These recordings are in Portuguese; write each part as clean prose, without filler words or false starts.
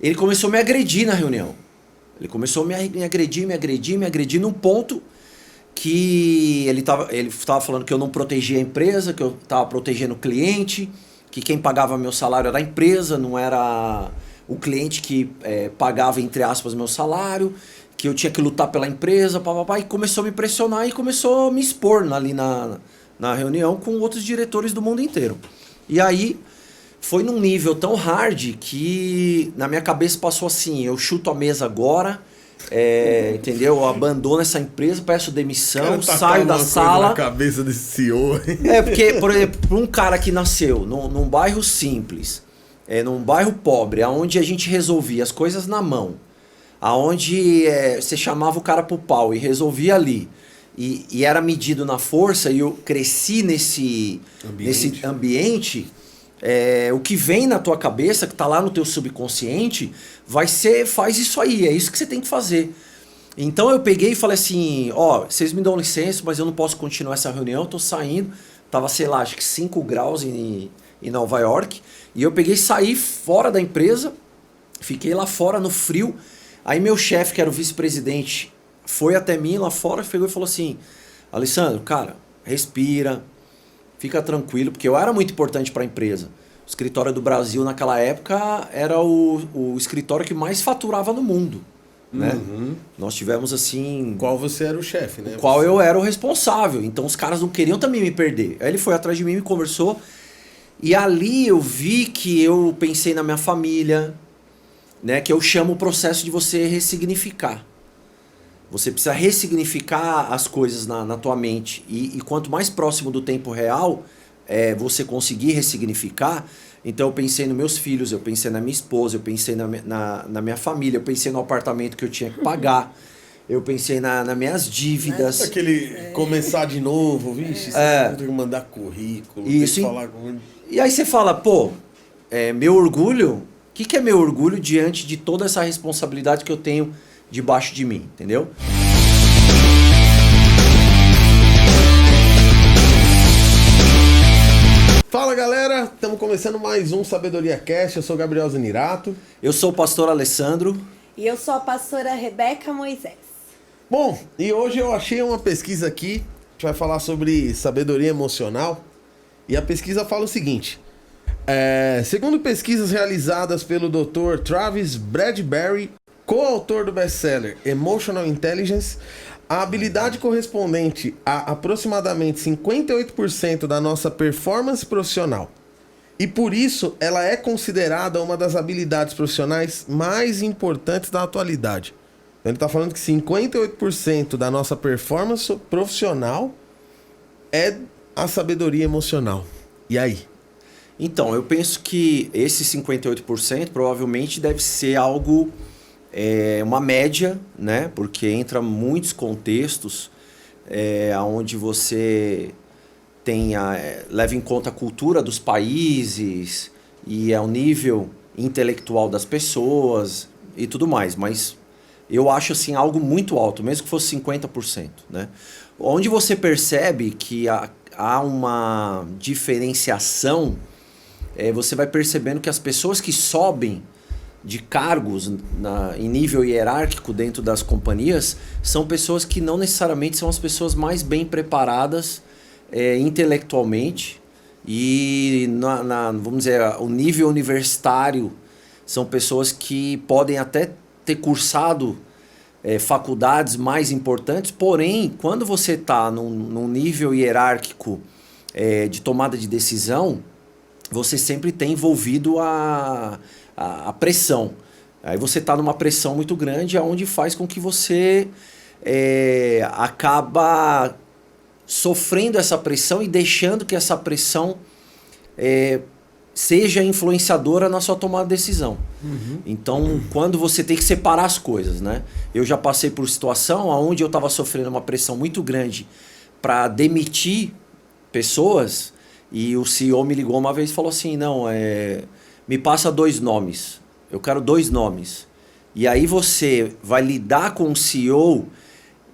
ele começou a me agredir na reunião. Ele começou a me agredir num ponto que ele tava falando que eu não protegia a empresa, que eu estava protegendo o cliente, que quem pagava meu salário era a empresa, não era o cliente que pagava, entre aspas, meu salário, que eu tinha que lutar pela empresa, papapá, e começou a me pressionar e começou a me expor ali na reunião com outros diretores do mundo inteiro. E aí foi num nível tão hard que na minha cabeça passou assim, eu chuto a mesa agora, entendeu? Eu abandono essa empresa, peço demissão, saio da sala. Na cabeça desse CEO. Porque, por exemplo, para um cara que nasceu num bairro simples, num bairro pobre, onde a gente resolvia as coisas na mão, aonde você chamava o cara pro pau e resolvia ali, e era medido na força, e eu cresci nesse ambiente, o que vem na tua cabeça, que tá lá no teu subconsciente, faz isso aí, é isso que você tem que fazer. Então eu peguei e falei assim, vocês me dão licença, mas eu não posso continuar essa reunião, eu tô saindo, tava, sei lá, acho que 5 graus em Nova York, e eu peguei e saí fora da empresa, fiquei lá fora no frio, aí meu chefe, que era o vice-presidente, foi até mim lá fora, pegou e falou assim, Alessandro, cara, respira, fica tranquilo, porque eu era muito importante para a empresa. O escritório do Brasil naquela época era o escritório que mais faturava no mundo. Né? Uhum. Nós tivemos assim... Qual você era o chefe, né? Qual eu era o responsável. Então os caras não queriam também me perder. Aí ele foi atrás de mim, me conversou. E ali eu vi que eu pensei na minha família, né? Que eu chamo o processo de você ressignificar. Você precisa ressignificar as coisas na tua mente. E quanto mais próximo do tempo real você conseguir ressignificar... Então eu pensei nos meus filhos, eu pensei na minha esposa, eu pensei na minha família, eu pensei no apartamento que eu tinha que pagar, eu pensei nas minhas dívidas. Começar de novo, vixe, você tem que mandar currículo, isso, tem que falar com... E aí você fala, meu orgulho, o que é meu orgulho diante de toda essa responsabilidade que eu tenho debaixo de mim, entendeu? Fala galera, estamos começando mais um Sabedoria Cast, eu sou Gabriel Zanirato. Eu sou o pastor Alessandro. E eu sou a pastora Rebeca Moisés. Bom, e hoje eu achei uma pesquisa aqui, a gente vai falar sobre sabedoria emocional. E a pesquisa fala o seguinte, segundo pesquisas realizadas pelo Dr. Travis Bradbury, coautor do best-seller Emotional Intelligence, a habilidade correspondente a aproximadamente 58% da nossa performance profissional. E por isso ela é considerada uma das habilidades profissionais mais importantes da atualidade. Então ele está falando que 58% da nossa performance profissional é a sabedoria emocional. E aí? Então, eu penso que esse 58% provavelmente deve ser algo... uma média, né? Porque entra muitos contextos onde você leva em conta a cultura dos países e o nível intelectual das pessoas e tudo mais. Mas eu acho assim algo muito alto, mesmo que fosse 50%. Né? Onde você percebe que há uma diferenciação, você vai percebendo que as pessoas que sobem de cargos em nível hierárquico dentro das companhias são pessoas que não necessariamente são as pessoas mais bem preparadas intelectualmente e vamos dizer, o nível universitário são pessoas que podem até ter cursado faculdades mais importantes, porém quando você está num nível hierárquico de tomada de decisão, você sempre tem envolvido a pressão. Aí você está numa pressão muito grande, onde faz com que você acaba sofrendo essa pressão e deixando que essa pressão seja influenciadora na sua tomada de decisão. Uhum. Então, quando você tem que separar as coisas, né? Eu já passei por situação onde eu estava sofrendo uma pressão muito grande para demitir pessoas, e o CEO me ligou uma vez e falou assim, não, me passa 2 nomes. Eu quero 2 nomes. E aí você vai lidar com o CEO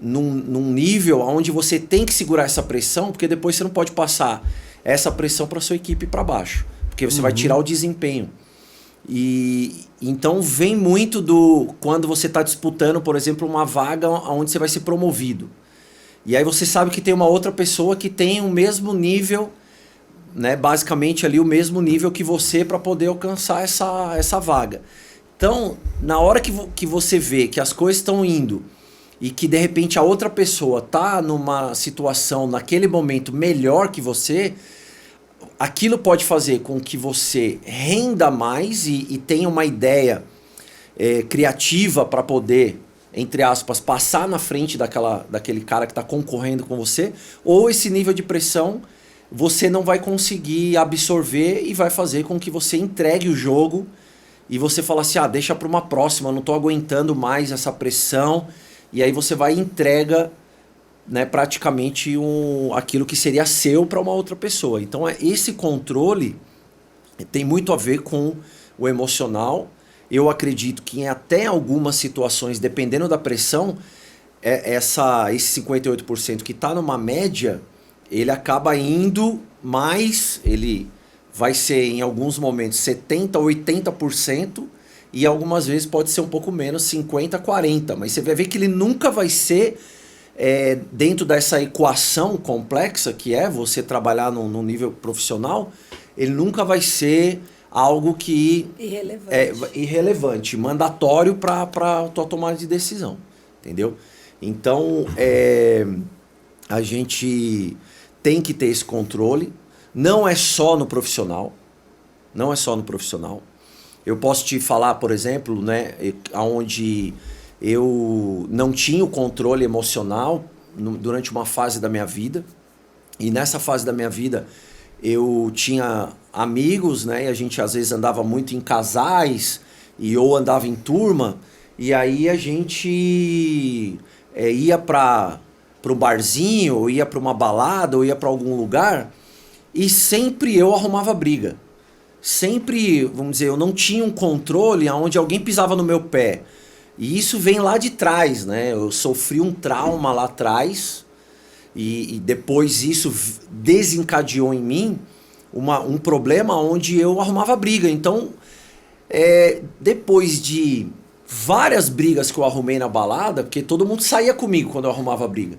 num nível onde você tem que segurar essa pressão, porque depois você não pode passar essa pressão para sua equipe para baixo. Porque você vai tirar o desempenho. E então vem muito do quando você está disputando, por exemplo, uma vaga onde você vai ser promovido. E aí você sabe que tem uma outra pessoa que tem o mesmo nível, né, basicamente ali o mesmo nível que você para poder alcançar essa vaga. Então, na hora que você vê que as coisas estão indo e que de repente a outra pessoa tá numa situação naquele momento melhor que você, aquilo pode fazer com que você renda mais e tenha uma ideia criativa para poder, entre aspas, passar na frente daquele cara que está concorrendo com você, ou esse nível de pressão você não vai conseguir absorver e vai fazer com que você entregue o jogo e você fala assim, deixa para uma próxima, não estou aguentando mais essa pressão, e aí você vai e entrega, né, praticamente aquilo que seria seu para uma outra pessoa. Então esse controle tem muito a ver com o emocional. Eu acredito que em até algumas situações, dependendo da pressão, esse 58% que está numa média, ele acaba indo mais, ele vai ser em alguns momentos 70%, 80%, e algumas vezes pode ser um pouco menos, 50%, 40%. Mas você vai ver que ele nunca vai ser, dentro dessa equação complexa que é você trabalhar no nível profissional, ele nunca vai ser algo que irrelevante, mandatório para a tua tomada de decisão, entendeu? Então, a gente tem que ter esse controle, não é só no profissional, não é só no profissional. Eu posso te falar, por exemplo, né, onde eu não tinha o controle emocional durante uma fase da minha vida, e nessa fase da minha vida eu tinha amigos, né, e a gente às vezes andava muito em casais, ou andava em turma, e aí a gente ia para um barzinho, ou ia para uma balada, ou ia para algum lugar, e sempre eu arrumava briga. Sempre, vamos dizer, eu não tinha um controle onde alguém pisava no meu pé. E isso vem lá de trás, né? Eu sofri um trauma lá atrás, e depois isso desencadeou em mim um problema onde eu arrumava briga. Então, depois de várias brigas que eu arrumei na balada, porque todo mundo saía comigo quando eu arrumava briga.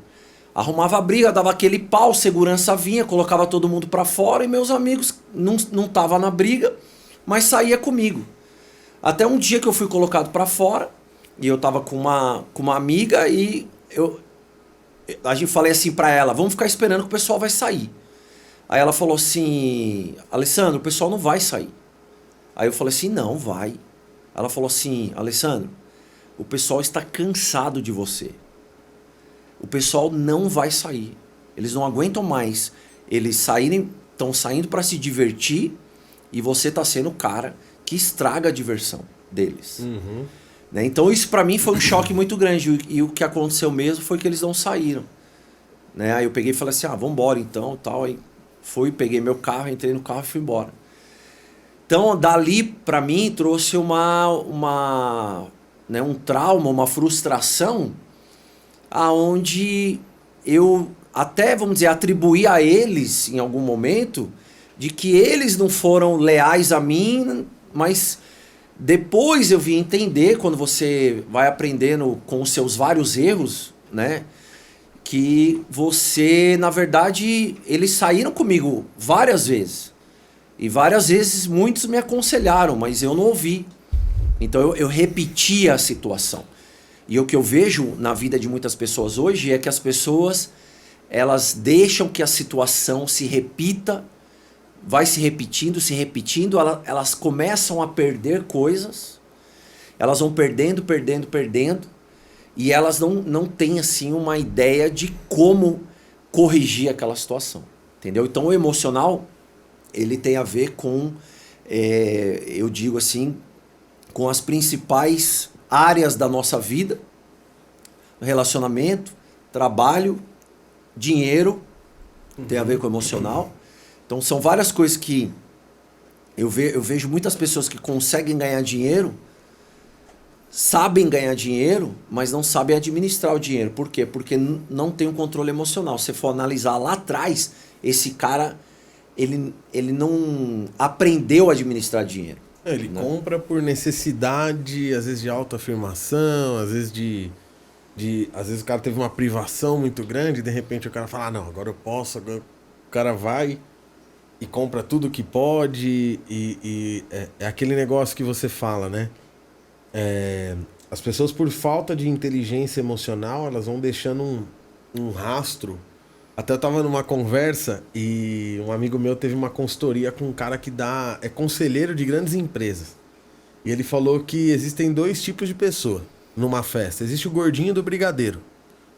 Arrumava a briga, dava aquele pau, segurança vinha, colocava todo mundo pra fora e meus amigos não estavam na briga, mas saía comigo. Até um dia que eu fui colocado pra fora e eu tava com uma amiga e a gente falei assim pra ela, vamos ficar esperando que o pessoal vai sair. Aí ela falou assim, Alessandro, o pessoal não vai sair. Aí eu falei assim, não, vai. Ela falou assim, Alessandro, o pessoal está cansado de você. O pessoal não vai sair. Eles não aguentam mais. Eles estão saindo para se divertir e você está sendo o cara que estraga a diversão deles. Uhum. Né? Então isso para mim foi um choque muito grande. E o que aconteceu mesmo foi que eles não saíram. Né? Aí eu peguei e falei assim, vamos embora então. Tal. Aí fui, peguei meu carro, entrei no carro e fui embora. Então dali para mim trouxe um trauma, uma frustração, aonde eu até, vamos dizer, atribuí a eles, em algum momento, de que eles não foram leais a mim, mas depois eu vim entender, quando você vai aprendendo com os seus vários erros, né, que você, na verdade, eles saíram comigo várias vezes. E várias vezes muitos me aconselharam, mas eu não ouvi. Então eu repetia a situação. E o que eu vejo na vida de muitas pessoas hoje é que as pessoas, elas deixam que a situação se repita, vai se repetindo, elas começam a perder coisas, elas vão perdendo, e elas não têm assim uma ideia de como corrigir aquela situação, entendeu? Então o emocional, ele tem a ver com, eu digo assim, com as principais áreas da nossa vida: relacionamento, trabalho, dinheiro, tem a ver com o emocional. Então são várias coisas que eu vejo muitas pessoas que conseguem ganhar dinheiro, sabem ganhar dinheiro, mas não sabem administrar o dinheiro. Por quê? Porque não tem um controle emocional. Se você for analisar lá atrás, esse cara, ele não aprendeu a administrar dinheiro. Ele né? compra por necessidade, às vezes de autoafirmação, às vezes às vezes o cara teve uma privação muito grande e de repente o cara fala, ah, não, agora eu posso, agora o cara vai e compra tudo que pode é aquele negócio que você fala, né? As pessoas por falta de inteligência emocional, elas vão deixando um rastro. Até eu tava numa conversa e um amigo meu teve uma consultoria com um cara que é conselheiro de grandes empresas. E ele falou que existem dois tipos de pessoa numa festa. Existe o gordinho do brigadeiro.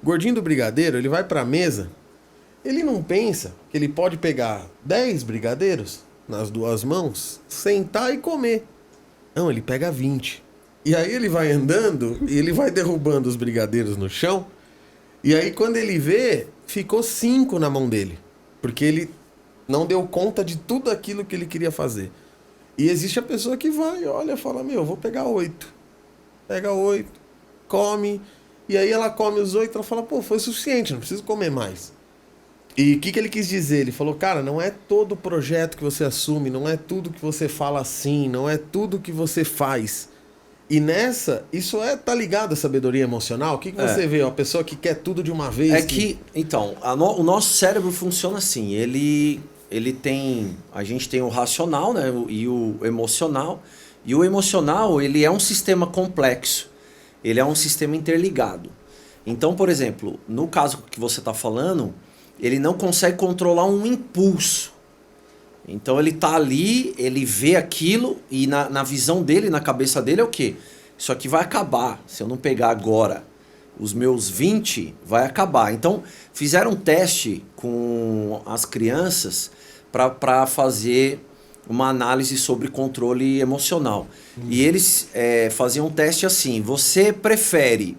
O gordinho do brigadeiro, ele vai pra mesa, ele não pensa que ele pode pegar 10 brigadeiros nas duas mãos, sentar e comer. Não, ele pega 20. E aí ele vai andando e ele vai derrubando os brigadeiros no chão. E aí quando ele vê, ficou 5 na mão dele. Porque ele não deu conta de tudo aquilo que ele queria fazer. E existe a pessoa que vai, olha, fala, meu, eu vou pegar 8. Pega 8, come. E aí ela come os 8, ela fala, pô, foi suficiente, não preciso comer mais. E o que ele quis dizer? Ele falou, cara, não é todo projeto que você assume, não é tudo que você fala assim, não é tudo que você faz. E isso tá ligado à sabedoria emocional? O que você vê? Uma pessoa que quer tudo de uma vez? Então, o nosso cérebro funciona assim, a gente tem o racional, né, e o emocional. E o emocional, ele é um sistema complexo, ele é um sistema interligado. Então, por exemplo, no caso que você está falando, ele não consegue controlar um impulso. Então ele tá ali, ele vê aquilo e na visão dele, na cabeça dele é o quê? Isso aqui vai acabar. Se eu não pegar agora os meus 20, vai acabar. Então fizeram um teste com as crianças para fazer uma análise sobre controle emocional. E eles faziam um teste assim, você prefere...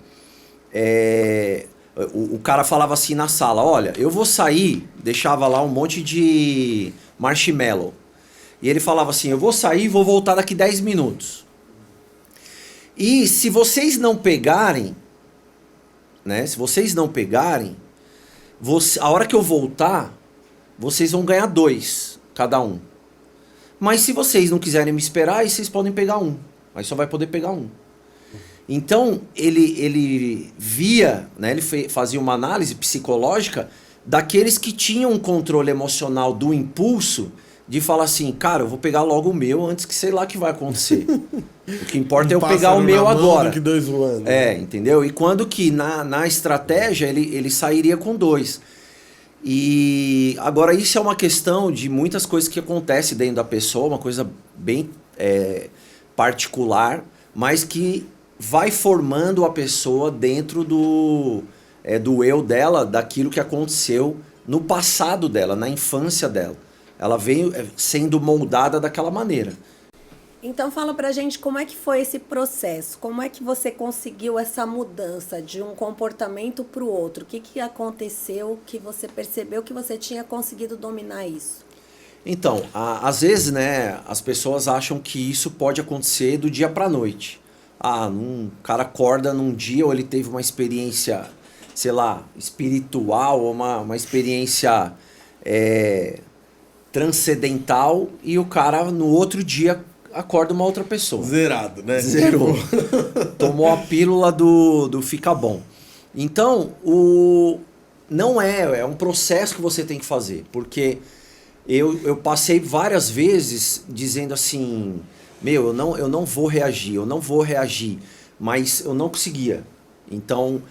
O cara falava assim na sala, olha, eu vou sair, deixava lá um monte de marshmallow. E ele falava assim, eu vou sair e vou voltar daqui 10 minutos. E se vocês não pegarem, né? Se vocês não pegarem, a hora que eu voltar, vocês vão ganhar 2, cada um. Mas se vocês não quiserem me esperar, aí vocês podem pegar 1. Aí só vai poder pegar 1. Então, ele via, né, ele fazia uma análise psicológica daqueles que tinham um controle emocional do impulso de falar assim, cara, eu vou pegar logo o meu antes que sei lá o que vai acontecer. O que importa é eu pegar o meu agora. Que 2 voando. Entendeu? E quando que na estratégia ele sairia com 2. E agora isso é uma questão de muitas coisas que acontecem dentro da pessoa, uma coisa bem particular, mas que vai formando a pessoa dentro do eu dela, daquilo que aconteceu no passado dela, na infância dela. Ela veio sendo moldada daquela maneira. Então fala pra gente como é que foi esse processo, como é que você conseguiu essa mudança de um comportamento pro outro, o que aconteceu que você percebeu que você tinha conseguido dominar isso? Então, às vezes, né, as pessoas acham que isso pode acontecer do dia pra noite. O cara acorda num dia ou ele teve uma experiência, sei lá, espiritual, ou uma experiência transcendental e o cara no outro dia acorda uma outra pessoa. Zerado, né? Zerou. Tomou a pílula do fica bom. Então, não é um processo que você tem que fazer, porque eu passei várias vezes dizendo assim... eu não vou reagir, mas eu não conseguia. Então,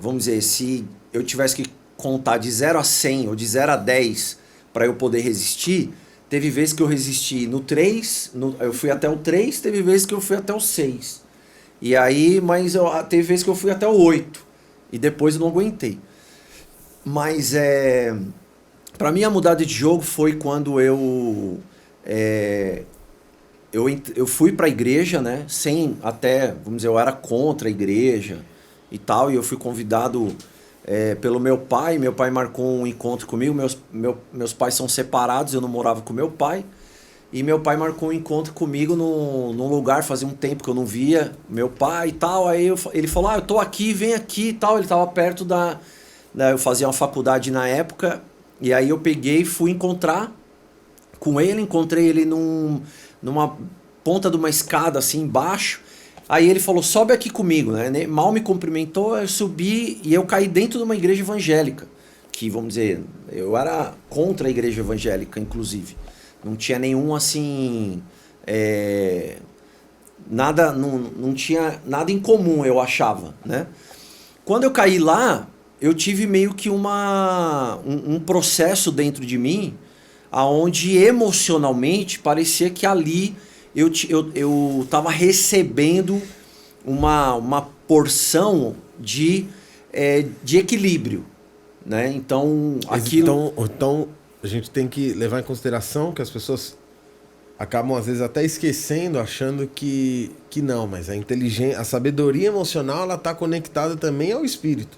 vamos dizer, se eu tivesse que contar de 0 a 100 ou de 0 a 10 para eu poder resistir, teve vezes que eu resisti no 3, eu fui até o 3, teve vezes que eu fui até o 6. E aí, teve vezes que eu fui até o 8, e depois eu não aguentei. Mas, para mim, a mudada de jogo foi quando eu fui para a igreja, né? Vamos dizer, eu era contra a igreja e tal, e eu fui convidado pelo meu pai. Meu pai marcou um encontro comigo. Meus pais são separados, eu não morava com meu pai. E meu pai marcou um encontro comigo num lugar, fazia um tempo que eu não via meu pai e tal. Aí ele falou, eu tô aqui, vem aqui e tal. Ele estava perto eu fazia uma faculdade na época, e aí eu peguei e fui encontrar com ele. Encontrei ele numa ponta de uma escada assim embaixo. Aí ele falou, sobe aqui comigo, né? Mal me cumprimentou, eu subi e eu caí dentro de uma igreja evangélica. Que, vamos dizer, eu era contra a igreja evangélica, inclusive. Não tinha nenhum, assim... nada, não tinha nada em comum, eu achava, né? Quando eu caí lá, eu tive meio que um processo dentro de mim, aonde emocionalmente parecia que ali eu estava recebendo uma porção de equilíbrio, né? Então, aquilo... Então, a gente tem que levar em consideração que as pessoas acabam, às vezes, até esquecendo, achando que não, mas a inteligência, a sabedoria emocional, ela está conectada também ao espírito.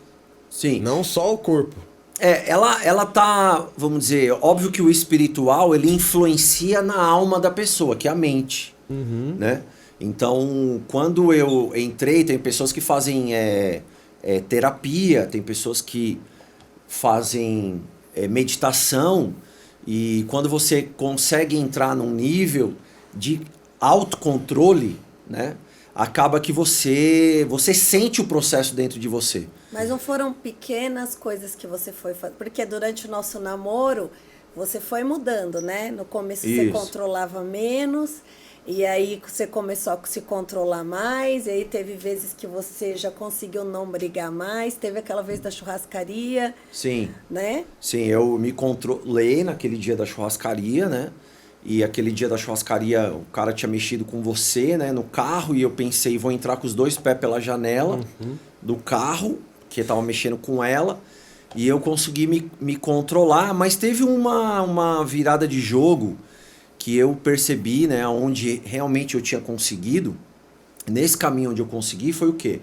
Sim. Não só ao corpo. Ela tá, vamos dizer, óbvio que o espiritual, ele influencia na alma da pessoa, que é a mente, né? Então, quando eu entrei, tem pessoas que fazem terapia, tem pessoas que fazem meditação, e quando você consegue entrar num nível de autocontrole, né, acaba que você sente o processo dentro de você. Mas não foram pequenas coisas que você foi fazer? Porque durante o nosso namoro, você foi mudando, né? No começo você controlava menos, e aí você começou a se controlar mais, e aí teve vezes que você já conseguiu não brigar mais, teve aquela vez da churrascaria. Sim. Né? Sim, eu me controlei naquele dia da churrascaria, né? E aquele dia da churrascaria, o cara tinha mexido com você, né, no carro, e eu pensei, vou entrar com os dois pés pela janela do carro, que tava mexendo com ela, e eu consegui me controlar, mas teve uma virada de jogo que eu percebi, né, onde realmente eu tinha conseguido. Nesse caminho onde eu consegui foi o quê?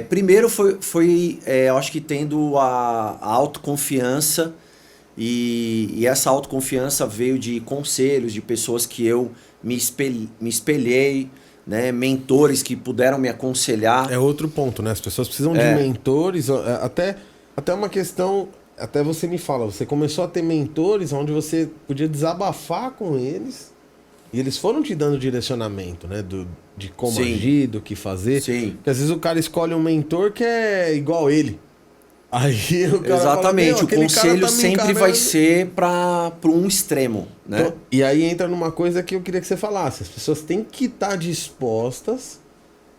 Primeiro foi eu acho que tendo a autoconfiança, e essa autoconfiança veio de conselhos, de pessoas que eu me espelhei, né, mentores que puderam me aconselhar. É outro ponto, né? As pessoas precisam de mentores, até uma questão, até você me fala, você começou a ter mentores onde você podia desabafar com eles e eles foram te dando direcionamento, né? De como agir, do que fazer. Sim. Porque às vezes o cara escolhe um mentor que é igual ele. Aí o cara Exatamente, fala, o conselho sempre vai ser para um extremo, né? E aí entra numa coisa que eu queria que você falasse. As pessoas têm que estar dispostas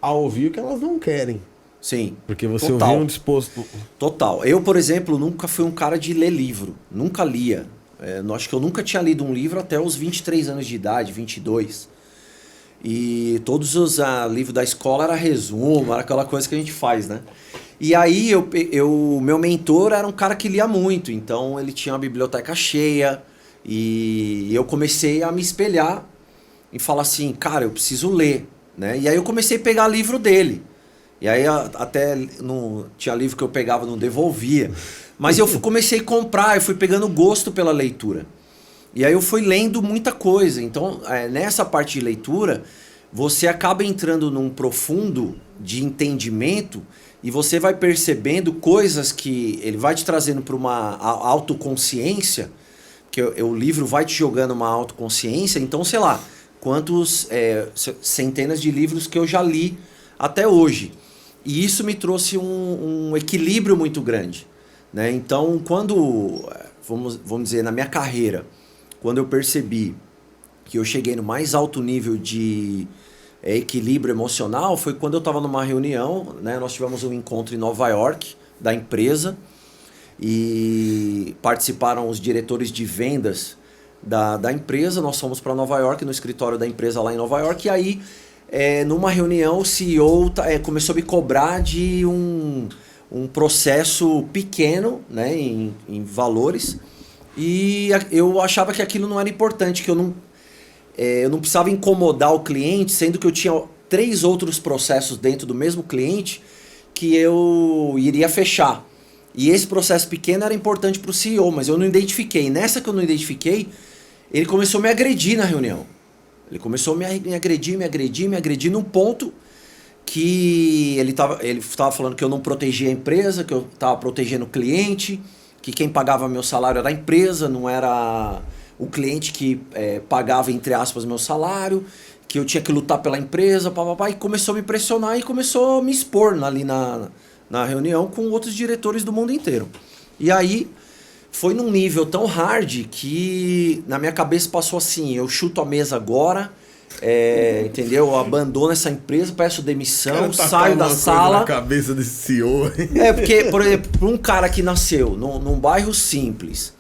a ouvir o que elas não querem. Sim. Porque você ouviu um disposto... Total. Eu, por exemplo, nunca fui um cara de ler livro. Nunca lia. Acho que eu nunca tinha lido um livro até os 23 anos de idade, 22. E todos os livros da escola era resumo, era aquela coisa que a gente faz, né? E aí, meu mentor era um cara que lia muito, então ele tinha uma biblioteca cheia, e eu comecei a me espelhar e falar assim, cara, eu preciso ler, né? E aí eu comecei a pegar livro dele. E aí até tinha livro que eu pegava e não devolvia. Mas eu comecei a comprar, eu fui pegando gosto pela leitura. E aí eu fui lendo muita coisa. Então, nessa parte de leitura, você acaba entrando num profundo de entendimento e você vai percebendo coisas que ele vai te trazendo para uma autoconsciência, que o livro vai te jogando uma autoconsciência. Então, sei lá, quantos centenas de livros que eu já li até hoje. E isso me trouxe um equilíbrio muito grande, né? Então, quando, vamos dizer, na minha carreira, quando eu percebi que eu cheguei no mais alto nível de equilíbrio emocional, foi quando eu estava numa reunião, né? Nós tivemos um encontro em Nova York, da empresa, e participaram os diretores de vendas da empresa. Nós fomos para Nova York, no escritório da empresa lá em Nova York, e aí, numa reunião, o CEO começou a me cobrar de um processo pequeno, né, em valores, e eu achava que aquilo não era importante, que eu não precisava incomodar o cliente, sendo que eu tinha 3 outros processos dentro do mesmo cliente que eu iria fechar. E esse processo pequeno era importante para o CEO, mas eu não identifiquei. Nessa que eu não identifiquei, ele começou a me agredir na reunião. Ele começou a me agredir num ponto que ele tava falando que eu não protegia a empresa, que eu estava protegendo o cliente, que quem pagava meu salário era a empresa, não era o cliente que pagava, entre aspas, meu salário, que eu tinha que lutar pela empresa, papapá, e começou a me pressionar e começou a me expor ali na reunião com outros diretores do mundo inteiro. E aí foi num nível tão hard que na minha cabeça passou assim, eu chuto a mesa agora, entendeu? Eu abandono essa empresa, peço demissão, saio da sala. Na cabeça desse CEO. Porque, por exemplo, para um cara que nasceu num bairro simples,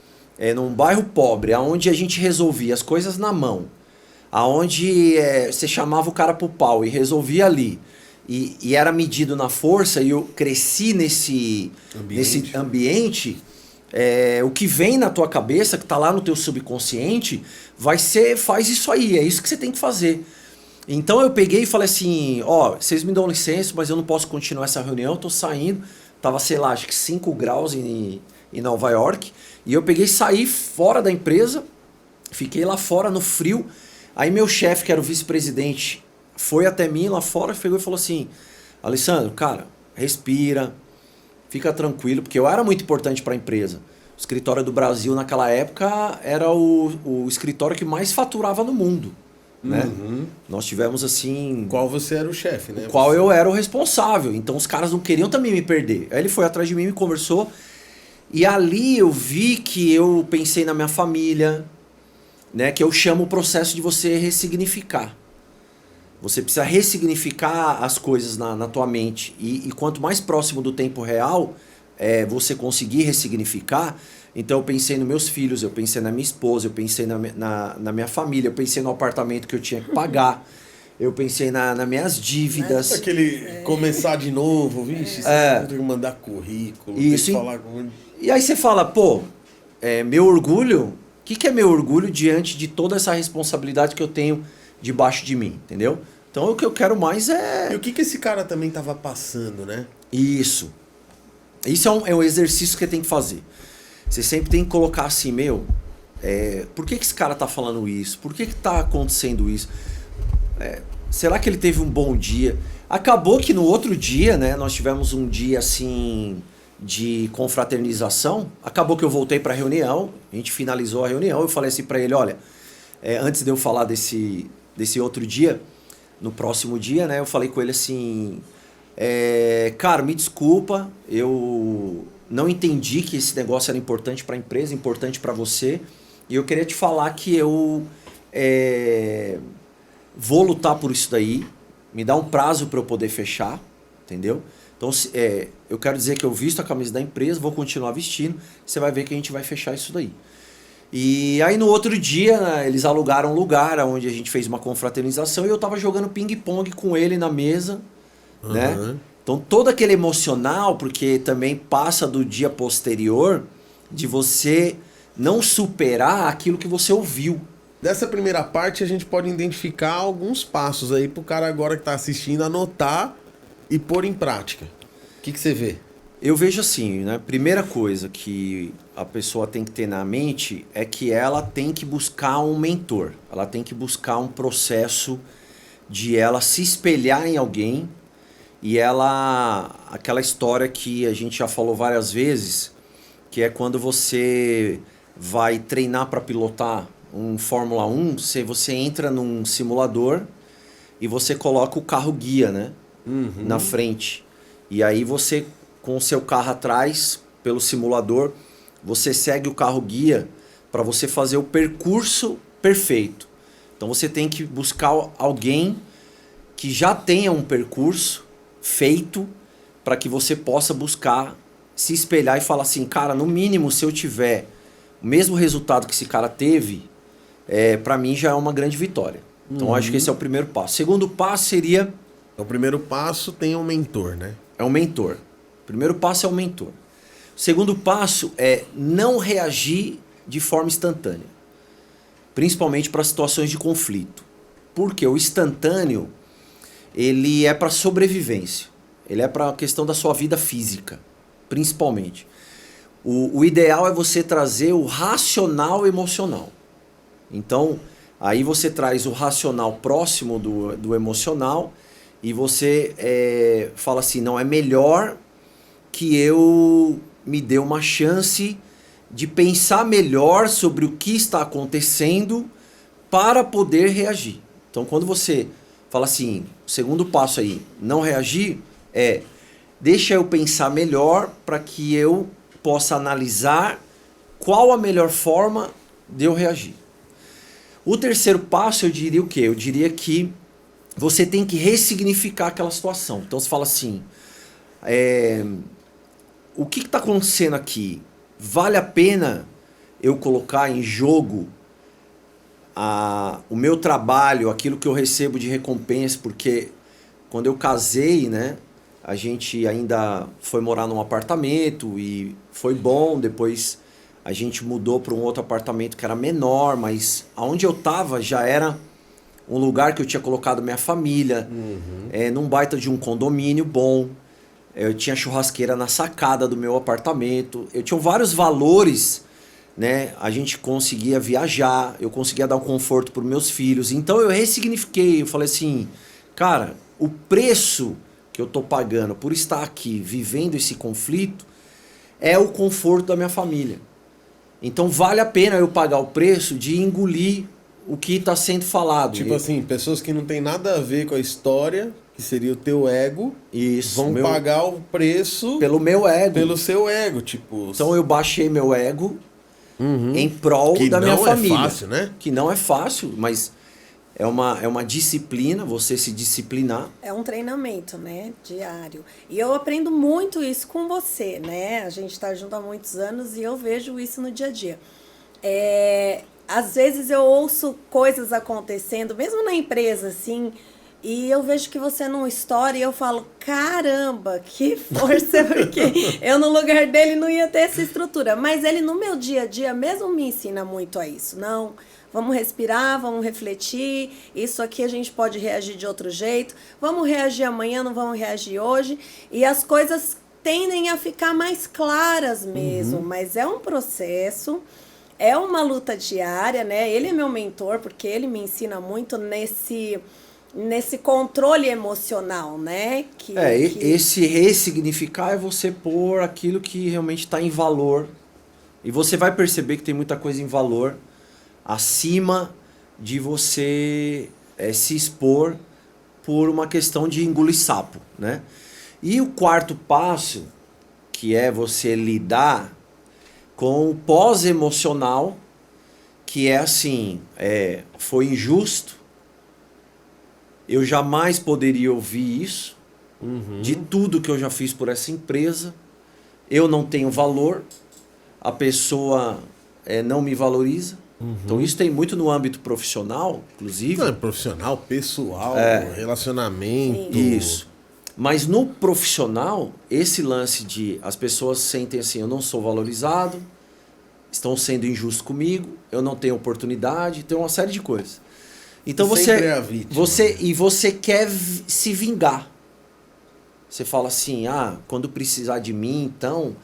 num bairro pobre, onde a gente resolvia as coisas na mão, aonde você chamava o cara pro pau e resolvia ali, e era medido na força, e eu cresci nesse ambiente, o que vem na tua cabeça, que tá lá no teu subconsciente, faz isso aí, é isso que você tem que fazer. Então eu peguei e falei assim, vocês me dão licença, mas eu não posso continuar essa reunião, eu tô saindo, tava, sei lá, acho que 5 graus em Nova York, e eu peguei e saí fora da empresa, fiquei lá fora no frio. Aí meu chefe, que era o vice-presidente, foi até mim lá fora, pegou e falou assim, Alessandro, cara, respira, fica tranquilo, porque eu era muito importante para a empresa. O escritório do Brasil naquela época era o escritório que mais faturava no mundo. Né? Nós tivemos assim... Qual você era o chefe, né? Qual eu era o responsável. Então os caras não queriam também me perder. Aí ele foi atrás de mim, me conversou. E ali eu vi que eu pensei na minha família, né? Que eu chamo o processo de você ressignificar. Você precisa ressignificar as coisas na tua mente. E quanto mais próximo do tempo real você conseguir ressignificar... Então eu pensei nos meus filhos, eu pensei na minha esposa, eu pensei na minha família, eu pensei no apartamento que eu tinha que pagar, eu pensei nas minhas dívidas. Começar de novo, vixe, você tem que mandar currículo, isso, tem que falar com... E aí você fala, meu orgulho, o que é meu orgulho diante de toda essa responsabilidade que eu tenho debaixo de mim, entendeu? Então o que eu quero mais é... E o que esse cara também tava passando, né? Isso. Isso é um exercício que você tem que fazer. Você sempre tem que colocar assim, por que esse cara tá falando isso? Por que tá acontecendo isso? Será que ele teve um bom dia? Acabou que no outro dia, né, nós tivemos um dia assim de confraternização. Acabou que eu voltei para a reunião, a gente finalizou a reunião, eu falei assim para ele, olha, antes de eu falar desse outro dia, no próximo dia, né, eu falei com ele assim, cara, me desculpa, eu não entendi que esse negócio era importante para a empresa, importante para você. E eu queria te falar que eu vou lutar por isso daí. Me dá um prazo para eu poder fechar, entendeu? Então, eu quero dizer que eu visto a camisa da empresa, vou continuar vestindo. Você vai ver que a gente vai fechar isso daí. E aí no outro dia, né, eles alugaram um lugar onde a gente fez uma confraternização e eu tava jogando ping-pong com ele na mesa, né? Então todo aquele emocional, porque também passa do dia posterior de você não superar aquilo que você ouviu. Dessa primeira parte a gente pode identificar alguns passos aí pro cara agora que tá assistindo anotar e pôr em prática. O que você vê? Eu vejo assim, né? Primeira coisa que a pessoa tem que ter na mente é que ela tem que buscar um mentor. Ela tem que buscar um processo de ela se espelhar em alguém. E aquela história que a gente já falou várias vezes, que é quando você vai treinar para pilotar um Fórmula 1, você entra num simulador e você coloca o carro guia, né, na frente. E aí você, com o seu carro atrás, pelo simulador, você segue o carro guia para você fazer o percurso perfeito. Então você tem que buscar alguém que já tenha um percurso feito para que você possa buscar se espelhar e falar assim, cara, no mínimo se eu tiver o mesmo resultado que esse cara teve, para mim já é uma grande vitória. Então acho que esse é o primeiro passo. Segundo passo seria... O primeiro passo tem um mentor, né? É um mentor. O primeiro passo é o mentor. O segundo passo é não reagir de forma instantânea. Principalmente para situações de conflito. Porque o instantâneo ele é para sobrevivência. Ele é para a questão da sua vida física, principalmente. O ideal é você trazer o racional emocional. Então, aí você traz o racional próximo do emocional e você fala assim, não, é melhor que eu me dê uma chance de pensar melhor sobre o que está acontecendo para poder reagir. Então, quando você fala assim, o segundo passo aí, não reagir, deixa eu pensar melhor para que eu possa analisar qual a melhor forma de eu reagir. O terceiro passo, eu diria o quê? Eu diria que você tem que ressignificar aquela situação. Então, você fala assim, o que está acontecendo aqui? Vale a pena eu colocar em jogo o meu trabalho, aquilo que eu recebo de recompensa? Porque quando eu casei, né, a gente ainda foi morar num apartamento e foi bom. Depois a gente mudou para um outro apartamento que era menor, mas aonde eu estava já era um lugar que eu tinha colocado minha família, num baita de um condomínio bom. Eu tinha churrasqueira na sacada do meu apartamento. Eu tinha vários valores, né? A gente conseguia viajar, eu conseguia dar um conforto para os meus filhos. Então eu ressignifiquei, eu falei assim, cara, o preço que eu tô pagando por estar aqui vivendo esse conflito é o conforto da minha família. Então vale a pena eu pagar o preço de engolir o que está sendo falado. Tipo assim, pessoas que não tem nada a ver com a história, que seria o teu ego, vão pagar o preço pelo meu ego. Pelo seu ego, tipo. Então eu baixei meu ego em prol da minha família. Que não é fácil, né? Que não é fácil, mas é uma disciplina, você se disciplinar. É um treinamento, né? Diário. E eu aprendo muito isso com você, né? A gente está junto há muitos anos e eu vejo isso no dia a dia. Às vezes eu ouço coisas acontecendo, mesmo na empresa, assim, e eu vejo que você não estoura e eu falo, caramba, que força, porque eu no lugar dele não ia ter essa estrutura. Mas ele no meu dia a dia mesmo me ensina muito a isso. Não, vamos respirar, vamos refletir, isso aqui a gente pode reagir de outro jeito, vamos reagir amanhã, não vamos reagir hoje. E as coisas tendem a ficar mais claras mesmo, mas é um processo. É uma luta diária, né? Ele é meu mentor, porque ele me ensina muito nesse controle emocional, né? Esse ressignificar é você pôr aquilo que realmente está em valor. E você vai perceber que tem muita coisa em valor acima de você se expor por uma questão de engolir sapo, né? E o quarto passo, que é você lidar com o pós-emocional, que é assim, foi injusto, eu jamais poderia ouvir isso, de tudo que eu já fiz por essa empresa, eu não tenho valor, a pessoa não me valoriza. Então isso tem muito no âmbito profissional, inclusive. Não, profissional, pessoal, relacionamento. Isso. Mas no profissional, esse lance de as pessoas sentem assim, eu não sou valorizado, estão sendo injustos comigo, eu não tenho oportunidade, tem uma série de coisas. Então você quer se vingar. Você fala assim, quando precisar de mim, então,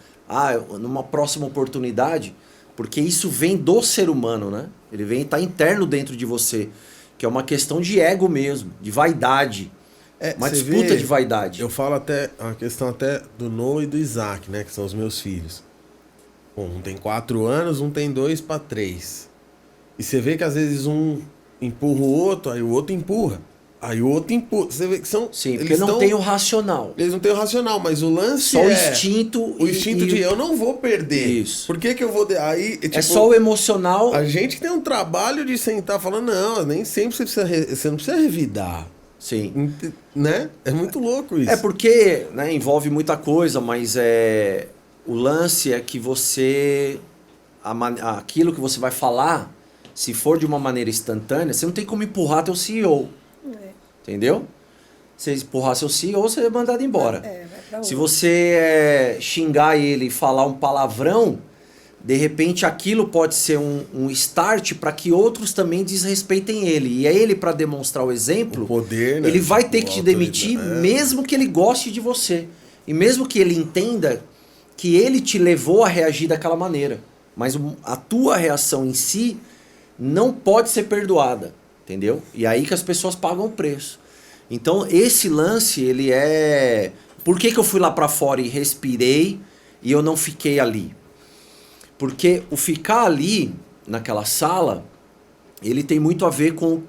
numa próxima oportunidade, porque isso vem do ser humano, né? Ele tá interno dentro de você, que é uma questão de ego mesmo, de vaidade. Uma disputa de vaidade. Eu falo até, a questão até do Noah e do Isaac, né? Que são os meus filhos. Um tem 4 anos, um tem 2 para 3. E você vê que às vezes um empurra o outro, aí o outro empurra. Aí o outro empurra. Você vê que são... Sim, porque não tem o racional. Eles não têm o racional, mas o lance só o instinto. O instinto de eu não vou perder. Isso. Por que eu vou... Aí, tipo, é só o emocional. A gente tem um trabalho de sentar falando, não, nem sempre você não precisa revidar. Sim. Né? É muito louco isso. É porque, né, envolve muita coisa, mas o lance é que você... aquilo que você vai falar, se for de uma maneira instantânea, você não tem como empurrar teu CEO. Entendeu? Se empurrar seu CEO, você é mandado embora. Se você xingar ele e falar um palavrão, de repente aquilo pode ser um start para que outros também desrespeitem ele. E é ele, para demonstrar o exemplo, o poder, né? Ele vai ter que te demitir, mesmo que ele goste de você. E mesmo que ele entenda que ele te levou a reagir daquela maneira. Mas a tua reação em si não pode ser perdoada. Entendeu? E aí que as pessoas pagam o preço. Então esse lance, ele é... Por que eu fui lá para fora e respirei e eu não fiquei ali? Porque o ficar ali, naquela sala, ele tem muito a ver com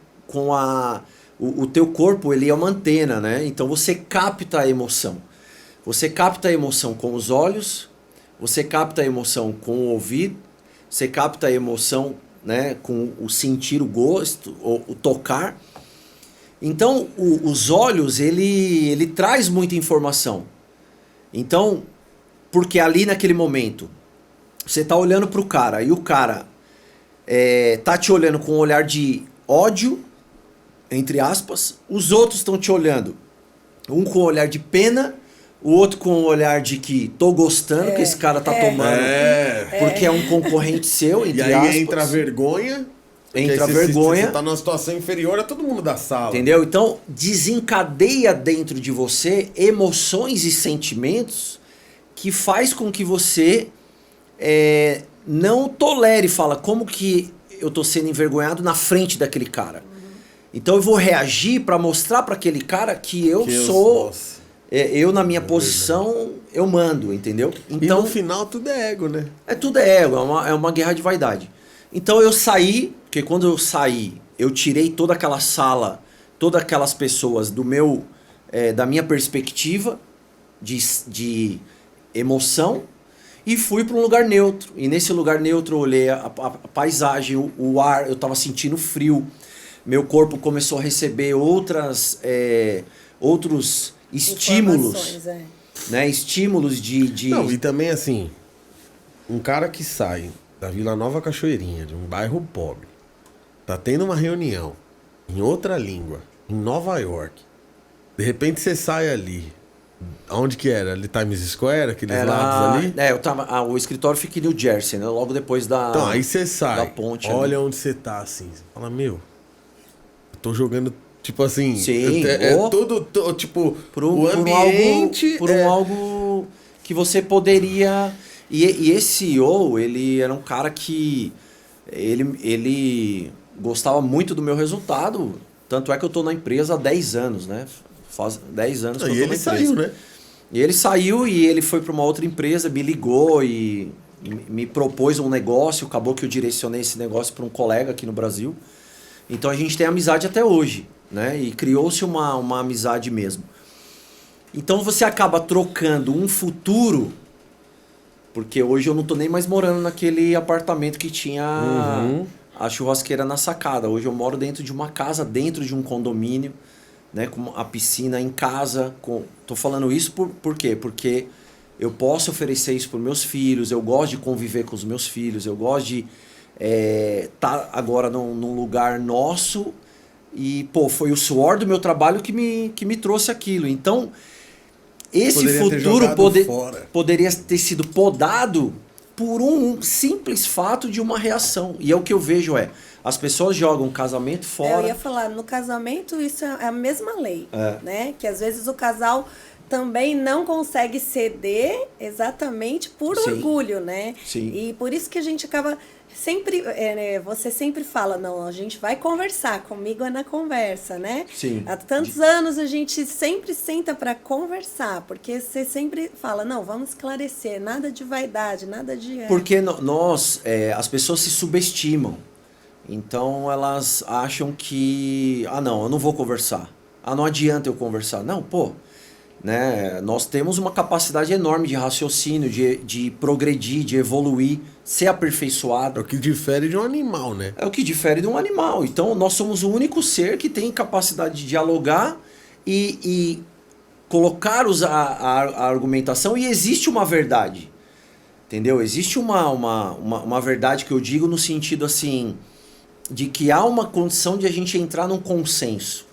o teu corpo, ele é uma antena, né? Então você capta a emoção. Você capta a emoção com os olhos, você capta a emoção com o ouvido, você capta a emoção, né, com o sentir, o gosto, o tocar. Então, os olhos, ele traz muita informação. Então, porque ali naquele momento, você tá olhando pro cara e o cara tá te olhando com um olhar de ódio, entre aspas, os outros estão te olhando, um com um olhar de pena, o outro com um olhar de que tô gostando que esse cara tá tomando, porque é um concorrente seu, entre E aí aspas. entra a vergonha. Entra a vergonha. Você tá numa situação inferior a todo mundo da sala. Entendeu? Então, desencadeia dentro de você emoções e sentimentos que faz com que você não tolere, fala, como que eu tô sendo envergonhado na frente daquele cara? Então eu vou reagir para mostrar para aquele cara que eu sou... eu na minha posição, eu mando, entendeu? Então, e no final tudo é ego, né? Tudo é ego, é uma guerra de vaidade. Então eu saí, porque quando eu saí, eu tirei toda aquela sala, todas aquelas pessoas do meu, da minha perspectiva de emoção e fui para um lugar neutro. E nesse lugar neutro eu olhei a paisagem, o ar, eu estava sentindo frio. Meu corpo começou a receber outros estímulos, né? Estímulos de... Não, e também assim, um cara que sai da Vila Nova Cachoeirinha, de um bairro pobre, tá tendo uma reunião em outra língua, em Nova York. De repente você sai ali. Aonde que era? Ali Times Square, aqueles lados ali? eu tava, o escritório fica em New Jersey, né? Logo depois da... Então, aí você sai, da ponte, olha onde você tá, assim. Você fala, meu, eu tô jogando, tipo assim... Sim, tudo, tipo, o ambiente... Por algo que você poderia... E esse CEO, ele era um cara que... Ele gostava muito do meu resultado. Tanto é que eu tô na empresa há 10 anos, né? Faz 10 anos que eu tô na empresa. E ele saiu, né? E ele saiu e ele foi para uma outra empresa, me ligou e me propôs um negócio. Acabou que eu direcionei esse negócio para um colega aqui no Brasil. Então a gente tem amizade até hoje, né? E criou-se uma amizade mesmo. Então você acaba trocando um futuro, porque hoje eu não tô nem mais morando naquele apartamento que tinha a churrasqueira na sacada. Hoje eu moro dentro de uma casa, dentro de um condomínio, né, com a piscina em casa. Tô falando isso por quê? Porque eu posso oferecer isso para meus filhos, eu gosto de conviver com os meus filhos, eu gosto de tá agora num lugar nosso e, pô, foi o suor do meu trabalho que me trouxe aquilo. Então, esse futuro poderia ter sido podado por um simples fato de uma reação. E é o que eu vejo as pessoas jogam o casamento fora. Eu ia falar, no casamento isso é a mesma lei, né? Que às vezes o casal também não consegue ceder exatamente por orgulho, né? Sim. E por isso que a gente acaba sempre, você sempre fala, não, a gente vai conversar, comigo é na conversa, né? Sim. Há tantos anos a gente sempre senta para conversar, porque você sempre fala, não, vamos esclarecer, nada de vaidade, nada de... Porque as pessoas se subestimam. Então elas acham que, não, eu não vou conversar. Não adianta eu conversar. Não, pô, né? Nós temos uma capacidade enorme de raciocínio, de progredir, de evoluir, ser aperfeiçoado. É o que difere de um animal, né? É o que difere de um animal. Então nós somos o único ser que tem capacidade de dialogar e colocar a argumentação, e existe uma verdade. Entendeu? Existe uma verdade que eu digo no sentido assim, de que há uma condição de a gente entrar num consenso.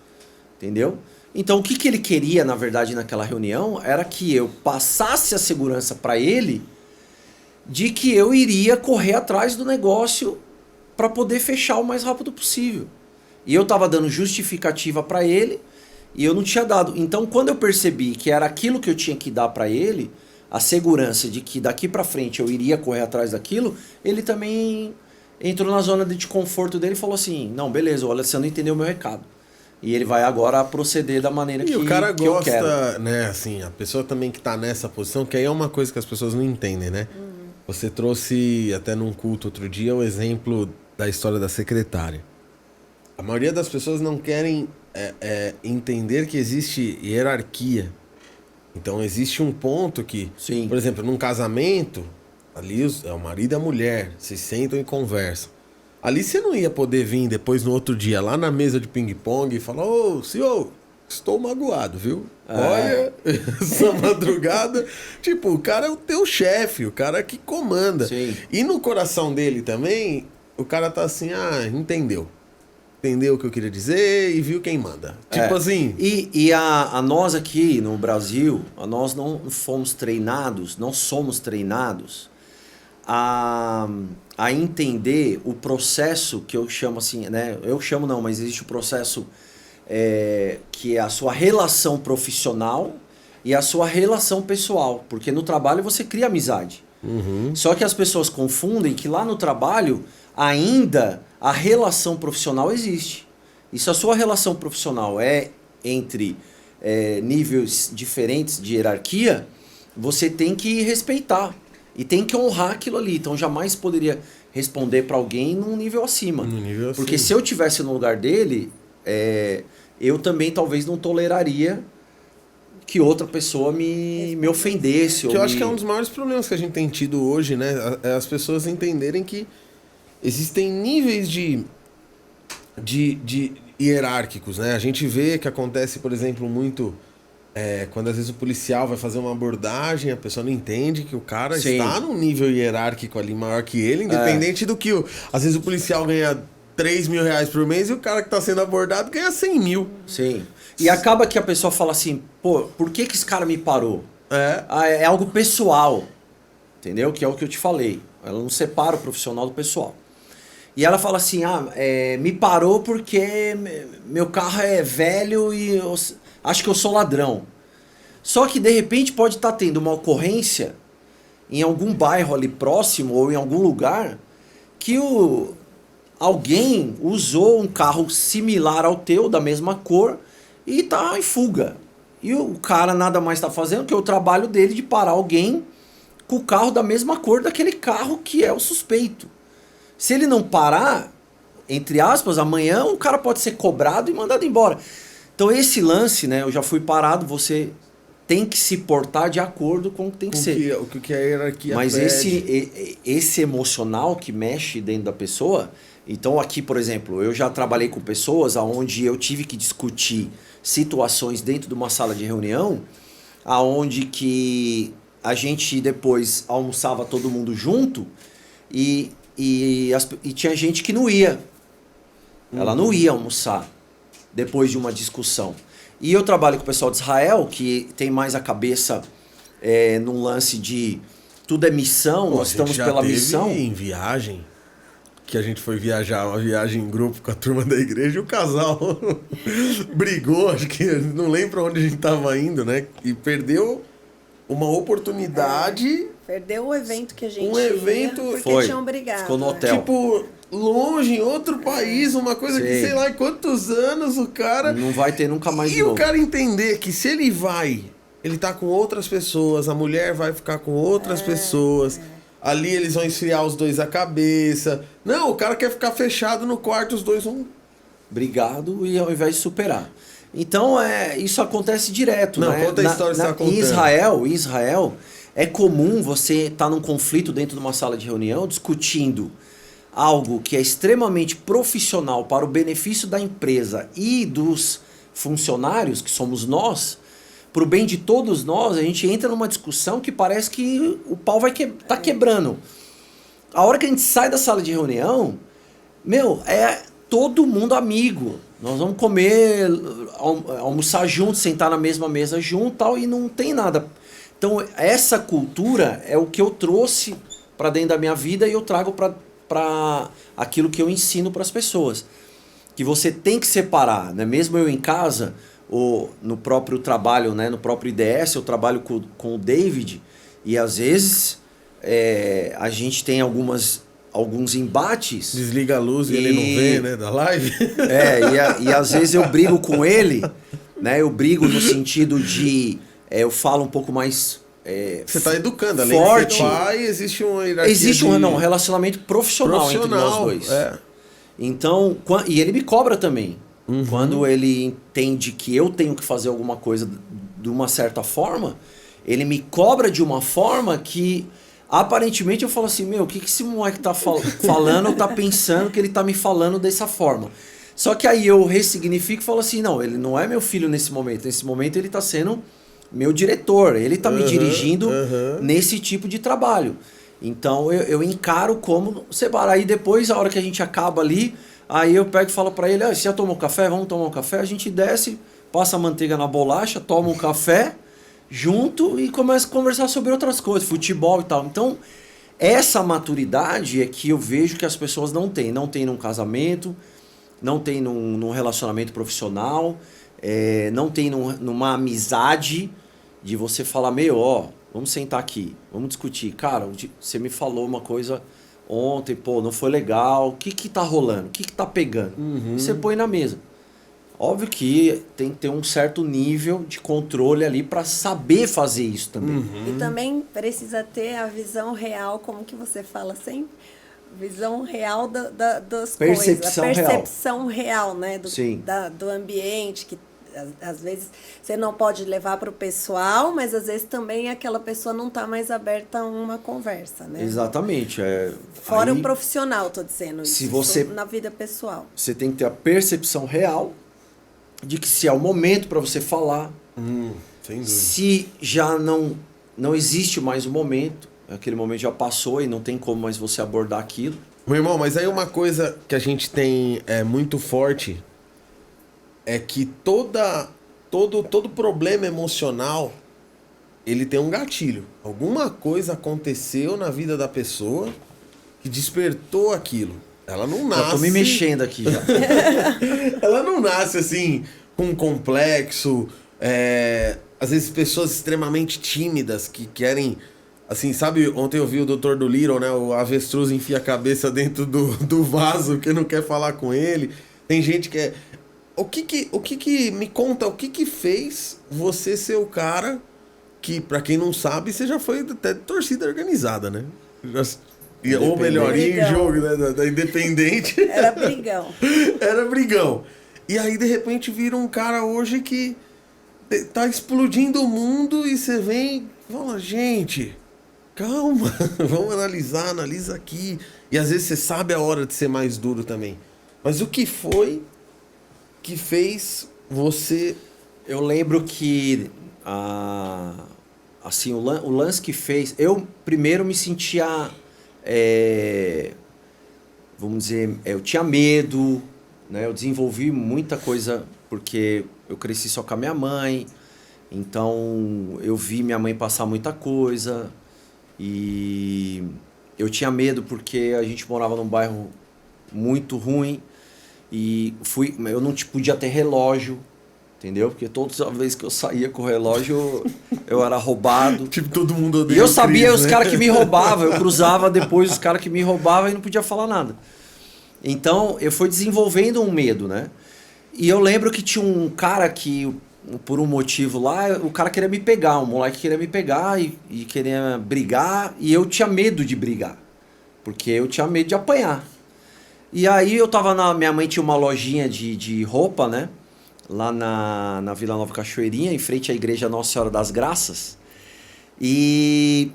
Entendeu? Então o que ele queria, na verdade, naquela reunião, era que eu passasse a segurança para ele de que eu iria correr atrás do negócio para poder fechar o mais rápido possível. E eu estava dando justificativa para ele e eu não tinha dado. Então quando eu percebi que era aquilo que eu tinha que dar para ele, a segurança de que daqui para frente eu iria correr atrás daquilo, ele também entrou na zona de conforto dele e falou assim, não, beleza, olha, você não entendeu o meu recado. E ele vai agora proceder da maneira que eu quero. E o cara gosta, né, assim, a pessoa também que tá nessa posição, que aí é uma coisa que as pessoas não entendem, né? Você trouxe até num culto outro dia o exemplo da história da secretária. A maioria das pessoas não querem é entender que existe hierarquia. Então existe um ponto que, Sim. por exemplo, num casamento, ali é o marido e a mulher, se sentam e conversam. Ali você não ia poder vir depois no outro dia lá na mesa de ping-pong e falar: ô, senhor, estou magoado, viu? Olha, essa madrugada. Tipo, o cara é o teu chefe, o cara que comanda. Sim. E no coração dele também, o cara tá assim: ah, entendeu. Entendeu o que eu queria dizer e viu quem manda. Tipo assim. E a nós aqui no Brasil, nós não fomos treinados, não somos treinados a entender o processo que eu chamo assim, né? Eu chamo não, mas existe o processo que é a sua relação profissional e a sua relação pessoal. Porque no trabalho você cria amizade. Uhum. Só que as pessoas confundem que lá no trabalho ainda a relação profissional existe. E se a sua relação profissional é entre níveis diferentes de hierarquia, você tem que respeitar e tem que honrar aquilo ali. Então jamais poderia responder para alguém num nível acima. Porque se eu tivesse no lugar dele, eu também talvez não toleraria que outra pessoa me ofendesse. Que eu acho que é um dos maiores problemas que a gente tem tido hoje, né? É as pessoas entenderem que existem níveis de hierárquicos, né? A gente vê que acontece, por exemplo, muito quando às vezes o policial vai fazer uma abordagem, a pessoa não entende que o cara Sim. está num nível hierárquico ali maior que ele, independente do que... Às vezes o policial ganha 3 mil reais por mês e o cara que está sendo abordado ganha 100 mil. Sim. E acaba que a pessoa fala assim, pô, por que esse cara me parou? É algo pessoal, entendeu? Que é o que eu te falei. Ela não separa o profissional do pessoal. E ela fala assim, me parou porque meu carro é velho e eu acho que eu sou ladrão. Só que de repente pode estar tendo uma ocorrência em algum bairro ali próximo ou em algum lugar que alguém usou um carro similar ao teu, da mesma cor, e tá em fuga. E o cara nada mais está fazendo que o trabalho dele de parar alguém com o carro da mesma cor daquele carro que é o suspeito. Se ele não parar, entre aspas, amanhã o cara pode ser cobrado e mandado embora. Então esse lance, né, eu já fui parado, você tem que se portar de acordo com o que tem que ser. O que a hierarquia Mas pede. esse emocional que mexe dentro da pessoa... Então aqui, por exemplo, eu já trabalhei com pessoas onde eu tive que discutir situações dentro de uma sala de reunião, aonde que a gente depois almoçava todo mundo junto e tinha gente que não ia. Ela não ia almoçar depois de uma discussão. E eu trabalho com o pessoal de Israel, que tem mais a cabeça num lance de tudo é missão, nós estamos pela missão. Em viagem, que a gente foi viajar, uma viagem em grupo com a turma da igreja, e o casal brigou, acho que não lembro onde a gente estava indo, né? E perdeu uma oportunidade. Perdeu o evento que a gente porque tinham brigado. Ficou no hotel. Tipo, longe, em outro país, uma coisa que sei lá em quantos anos o cara... Não vai ter nunca mais de novo. E o cara entender que se ele vai, ele tá com outras pessoas, a mulher vai ficar com outras pessoas... Ali eles vão esfriar os dois a cabeça. Não, o cara quer ficar fechado no quarto, os dois vão... Brigado e ao invés de superar. Então, isso acontece direto. Não, né? conta a história que você tá contando. Em Israel, é comum você estar num conflito dentro de uma sala de reunião, discutindo algo que é extremamente profissional para o benefício da empresa e dos funcionários, que somos nós. Pro bem de todos nós, a gente entra numa discussão que parece que o pau vai tá quebrando. A hora que a gente sai da sala de reunião, é todo mundo amigo. Nós vamos comer, almoçar juntos, sentar na mesma mesa junto, tal, e não tem nada. Então, essa cultura é o que eu trouxe para dentro da minha vida e eu trago para aquilo que eu ensino para as pessoas. Que você tem que separar, né? Mesmo eu em casa... ou no próprio trabalho, né, no próprio IDS, eu trabalho com o David, e às vezes a gente tem alguns embates. Desliga a luz e ele não vê, né, da live. E às vezes eu brigo com ele, né, eu brigo no sentido de, eu falo um pouco mais... você está educando, além forte. De ser pai, existe uma hierarquia. Existe um relacionamento profissional entre nós dois. Então, e ele me cobra também. Quando ele entende que eu tenho que fazer alguma coisa de uma certa forma, ele me cobra de uma forma que aparentemente eu falo assim, meu, o que esse moleque tá falando ou tá pensando que ele tá me falando dessa forma? Só que aí eu ressignifico e falo assim, não, ele não é meu filho nesse momento. Nesse momento ele tá sendo meu diretor, ele tá me dirigindo nesse tipo de trabalho. Então eu encaro como separar. Aí depois, a hora que a gente acaba ali, aí eu pego e falo pra ele, você já tomou café? Vamos tomar um café? A gente desce, passa a manteiga na bolacha, toma um café junto e começa a conversar sobre outras coisas, futebol e tal. Então, essa maturidade é que eu vejo que as pessoas não têm. Não tem num casamento, não tem num relacionamento profissional, não tem numa amizade de você falar, vamos sentar aqui, vamos discutir. Cara, você me falou uma coisa ontem, não foi legal, o que tá rolando? O que tá pegando? Você põe na mesa. Óbvio que tem que ter um certo nível de controle ali para saber fazer isso também. E também precisa ter a visão real, como que você fala sempre? Visão real das coisas. A percepção real, né? Do ambiente, que às vezes você não pode levar para o pessoal, mas às vezes também aquela pessoa não está mais aberta a uma conversa, né? Exatamente. Fora o profissional, tô dizendo isso. Se você, na vida pessoal. Você tem que ter a percepção real de que se é o momento para você falar, sem dúvida. Se já não existe mais o momento, aquele momento já passou e não tem como mais você abordar aquilo. Meu irmão, mas aí uma coisa que a gente tem muito forte é que todo problema emocional, ele tem um gatilho. Alguma coisa aconteceu na vida da pessoa que despertou aquilo. Ela não nasce... Eu tô me mexendo aqui já. Ela não nasce assim, com um complexo. Às vezes pessoas extremamente tímidas que querem... Assim, sabe, ontem eu vi o Dr. Dolittle, né? O avestruz enfia a cabeça dentro do vaso que não quer falar com ele. Tem gente que é... O que me conta, o que fez você ser o cara que, pra quem não sabe, você já foi até de torcida organizada, né? Ou melhor, em jogo, né? Da Independente. Era brigão. Era brigão. E aí, de repente, vira um cara hoje que tá explodindo o mundo e você vem e fala, gente, calma, vamos analisa aqui. E às vezes você sabe a hora de ser mais duro também. Mas o que foi que fez você... Eu lembro que assim, o lance que fez... Eu primeiro me sentia... vamos dizer, eu tinha medo, né? Eu desenvolvi muita coisa porque eu cresci só com a minha mãe, então eu vi minha mãe passar muita coisa e eu tinha medo porque a gente morava num bairro muito ruim e eu não podia ter relógio, entendeu? Porque todas as vezes que eu saía com o relógio, eu era roubado. Tipo, todo mundo odeia. E eu sabia os caras que me roubavam, eu cruzava depois os caras que me roubavam e não podia falar nada. Então, eu fui desenvolvendo um medo, né? E eu lembro que tinha um cara que, por um motivo lá, o cara queria me pegar, um moleque queria me pegar e queria brigar, e eu tinha medo de brigar, porque eu tinha medo de apanhar. E aí eu tava minha mãe tinha uma lojinha de roupa, né? Lá na Vila Nova Cachoeirinha, em frente à igreja Nossa Senhora das Graças. E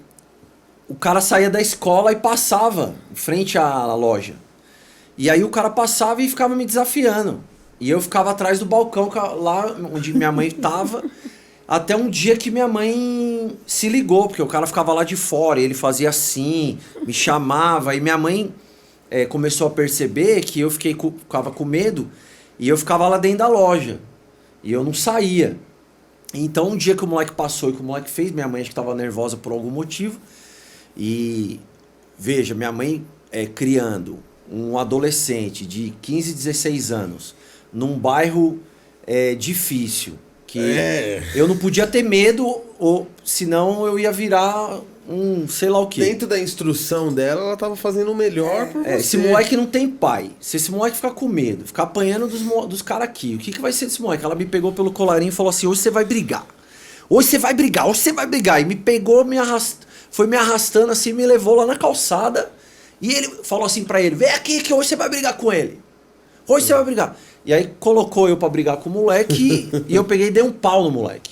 o cara saía da escola e passava em frente à loja. E aí o cara passava e ficava me desafiando. E eu ficava atrás do balcão lá onde minha mãe estava. Até um dia que minha mãe se ligou, porque o cara ficava lá de fora, e ele fazia assim, me chamava. E minha mãe começou a perceber que eu ficava com medo. E eu ficava lá dentro da loja. E eu não saía. Então, um dia que o moleque passou e que o moleque fez, minha mãe acho que estava nervosa por algum motivo. E, veja, minha mãe criando um adolescente de 15, 16 anos, num bairro difícil, que eu não podia ter medo, ou senão eu ia virar um sei lá o quê. Dentro da instrução dela, ela tava fazendo o melhor por você. Esse moleque não tem pai. Se esse moleque ficar com medo, ficar apanhando dos caras aqui, o que vai ser desse moleque? Ela me pegou pelo colarinho e falou assim, hoje você vai brigar. Hoje você vai brigar, hoje você vai brigar. E me pegou, foi me arrastando assim, me levou lá na calçada. E ele falou assim pra ele, vem aqui que hoje você vai brigar com ele. Hoje você vai brigar. E aí colocou eu pra brigar com o moleque e eu peguei e dei um pau no moleque.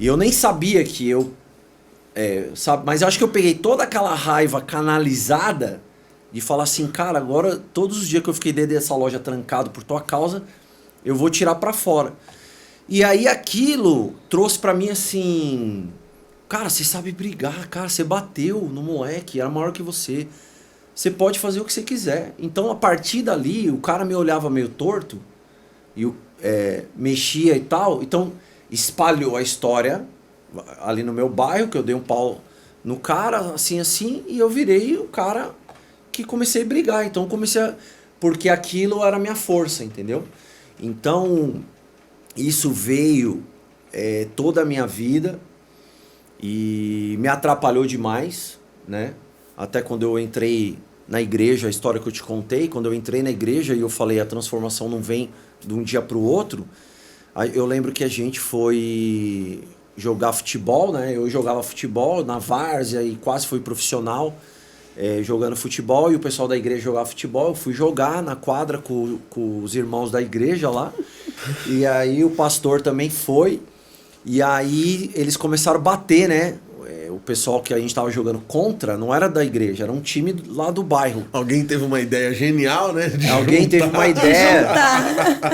E eu nem sabia que eu... sabe, mas eu acho que eu peguei toda aquela raiva canalizada de falar assim, cara, agora todos os dias que eu fiquei dentro dessa loja trancado por tua causa, eu vou tirar pra fora. E aí aquilo trouxe pra mim assim... Cara, você sabe brigar, cara, você bateu no moleque, era maior que você. Você pode fazer o que você quiser. Então, a partir dali, o cara me olhava meio torto, e mexia e tal. Então, espalhou a história ali no meu bairro, que eu dei um pau no cara, assim, e eu virei o cara que comecei a brigar. Então, porque aquilo era a minha força, entendeu? Então, isso veio toda a minha vida e me atrapalhou demais, né? Até quando eu entrei na igreja, a história que eu te contei, quando eu entrei na igreja e eu falei a transformação não vem de um dia para o outro, eu lembro que a gente foi jogar futebol, né? Eu jogava futebol na várzea e quase fui profissional jogando futebol, e o pessoal da igreja jogava futebol. Eu fui jogar na quadra com os irmãos da igreja lá, e aí o pastor também foi, e aí eles começaram a bater, né? O pessoal que a gente tava jogando contra não era da igreja, era um time lá do bairro. Alguém teve uma ideia genial, né? Teve uma ideia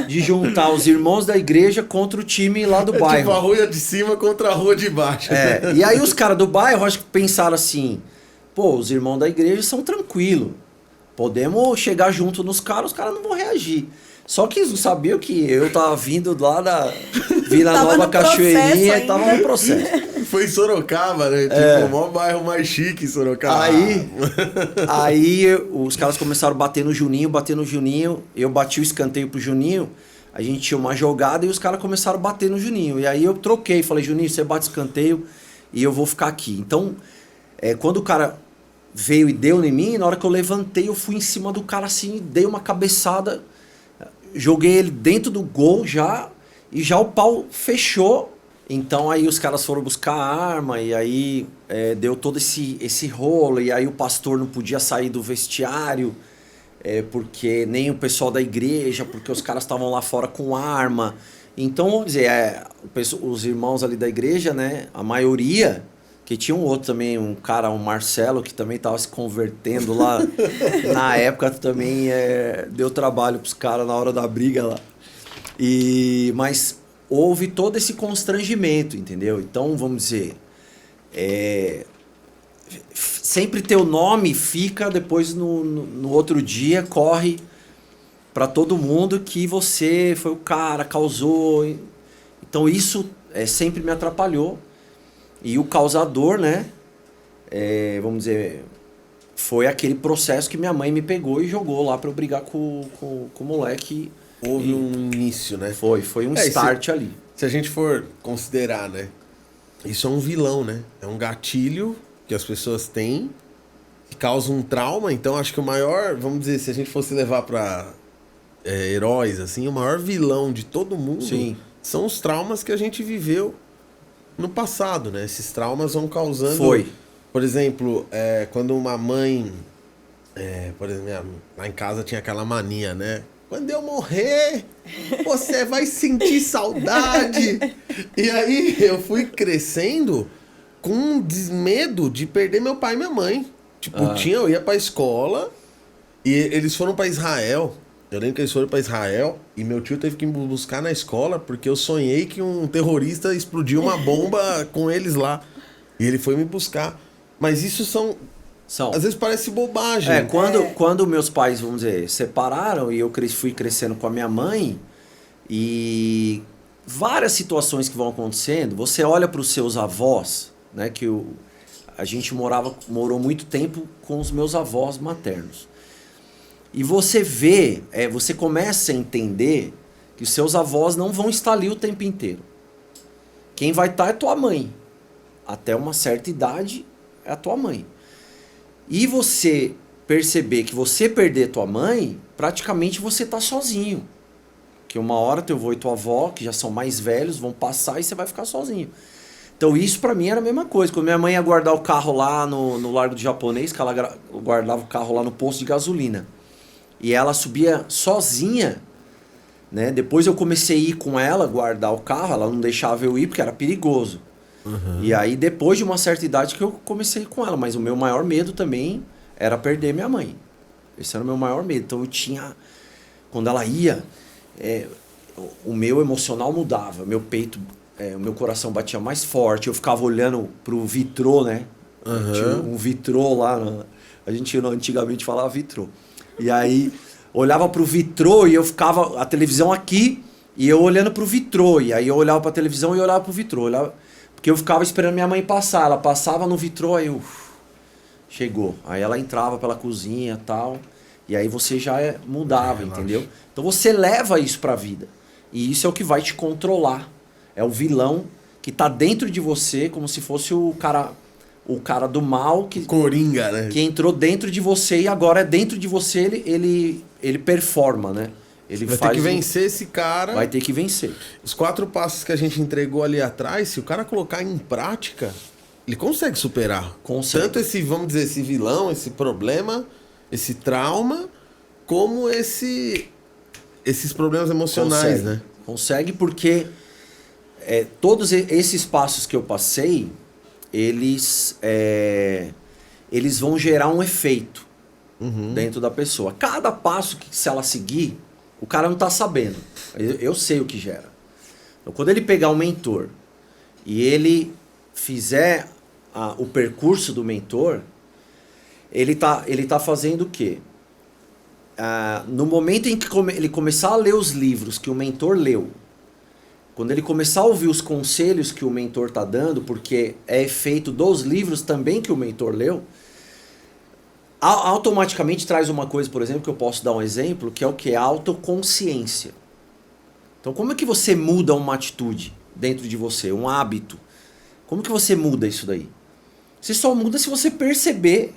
de juntar os irmãos da igreja contra o time lá do bairro. Tipo a rua de cima contra a rua de baixo. E aí os caras do bairro, acho que pensaram assim, pô, os irmãos da igreja são tranquilos, podemos chegar junto nos caras, os caras não vão reagir. Só que eles não sabiam que eu tava vindo lá da Vila Nova Cachoeirinha e tava no processo. Foi em Sorocaba, né? Tipo, o maior bairro mais chique em Sorocaba. Aí os caras começaram a bater no Juninho, eu bati o escanteio pro Juninho, a gente tinha uma jogada e os caras começaram a bater no Juninho. E aí eu troquei, falei, Juninho, você bate escanteio e eu vou ficar aqui. Então, quando o cara veio e deu em mim, na hora que eu levantei, eu fui em cima do cara assim, dei uma cabeçada, joguei ele dentro do gol já, e já o pau fechou. Então aí os caras foram buscar a arma, e aí deu todo esse rolo, e aí o pastor não podia sair do vestiário, porque nem o pessoal da igreja, porque os caras estavam lá fora com arma. Então, vamos dizer, os irmãos ali da igreja, né, a maioria, que tinha um outro também, um cara, um Marcelo, que também estava se convertendo lá, na época também deu trabalho pros caras na hora da briga lá. Mas houve todo esse constrangimento, entendeu? Então, vamos dizer, sempre teu nome fica, depois no outro dia corre para todo mundo que você foi o cara, causou. Então isso sempre me atrapalhou. E o causador, né, vamos dizer, foi aquele processo que minha mãe me pegou e jogou lá para eu brigar com o moleque. Houve um início, né? Foi um start ali. Se a gente for considerar, né, isso é um vilão, né? É um gatilho que as pessoas têm, que causa um trauma. Então acho que o maior, vamos dizer, se a gente fosse levar para heróis, assim, o maior vilão de todo mundo são os traumas que a gente viveu no passado, né? Esses traumas vão causando... Por exemplo, quando uma mãe... por exemplo, lá em casa tinha aquela mania, né? Quando eu morrer, você vai sentir saudade. E aí eu fui crescendo com um medo de perder meu pai e minha mãe. Tipo, eu ia pra escola e eles foram pra Israel. Eu lembro que eles foram pra Israel e meu tio teve que me buscar na escola porque eu sonhei que um terrorista explodiu uma bomba com eles lá. E ele foi me buscar. Mas isso são... Às vezes parece bobagem. Quando meus pais, vamos dizer, separaram e eu fui crescendo com a minha mãe, e várias situações que vão acontecendo, você olha para os seus avós, né, que a gente morou muito tempo com os meus avós maternos. E você vê, você começa a entender que os seus avós não vão estar ali o tempo inteiro. Quem vai estar é tua mãe. Até uma certa idade é a tua mãe. E você perceber que você perder tua mãe, praticamente você tá sozinho. Que uma hora teu avô e tua avó, que já são mais velhos, vão passar e você vai ficar sozinho. Então isso pra mim era a mesma coisa. Quando minha mãe ia guardar o carro lá no Largo do Japonês, que ela guardava o carro lá no posto de gasolina, e ela subia sozinha, né? Depois eu comecei a ir com ela, guardar o carro, ela não deixava eu ir porque era perigoso. E aí depois de uma certa idade que eu comecei a ir com ela, mas o meu maior medo também era perder minha mãe. Esse era o meu maior medo. Então eu tinha, quando ela ia, o meu emocional mudava, meu peito, o meu coração batia mais forte, eu ficava olhando pro vitrô, né? Tinha um vitrô lá, a gente antigamente falava vitrô. E aí olhava pro vitrô e eu ficava, a televisão aqui, e eu olhando pro vitrô. E aí eu olhava pra televisão e olhava pro vitrô. Porque eu ficava esperando minha mãe passar. Ela passava no vitrô, aí eu... Chegou. Aí ela entrava pela cozinha e tal. E aí você já mudava, entendeu? Então você leva isso pra vida. E isso é o que vai te controlar. É o vilão que tá dentro de você, como se fosse o cara do mal que... Coringa, né? Que entrou dentro de você e agora dentro de você ele performa, né? Ele vai ter que vencer esse cara. Vai ter que vencer. Os 4 passos que a gente entregou ali atrás, se o cara colocar em prática, ele consegue superar. Consegue. Tanto esse, vamos dizer, esse vilão, esse problema, esse trauma, como esses problemas emocionais, Consegue. né? Consegue porque todos esses passos que eu passei, eles vão gerar um efeito dentro da pessoa. Cada passo que se ela seguir, o cara não tá sabendo. Eu sei o que gera. Então, quando ele pegar um mentor e ele fizer o percurso do mentor, ele tá fazendo o quê? No momento em que ele começar a ler os livros que o mentor leu, quando ele começar a ouvir os conselhos que o mentor tá dando, porque é efeito dos livros também que o mentor leu, automaticamente traz uma coisa, por exemplo, que eu posso dar um exemplo, que é o que? A autoconsciência. Então, como é que você muda uma atitude dentro de você, um hábito? Como que você muda isso daí? Você só muda se você perceber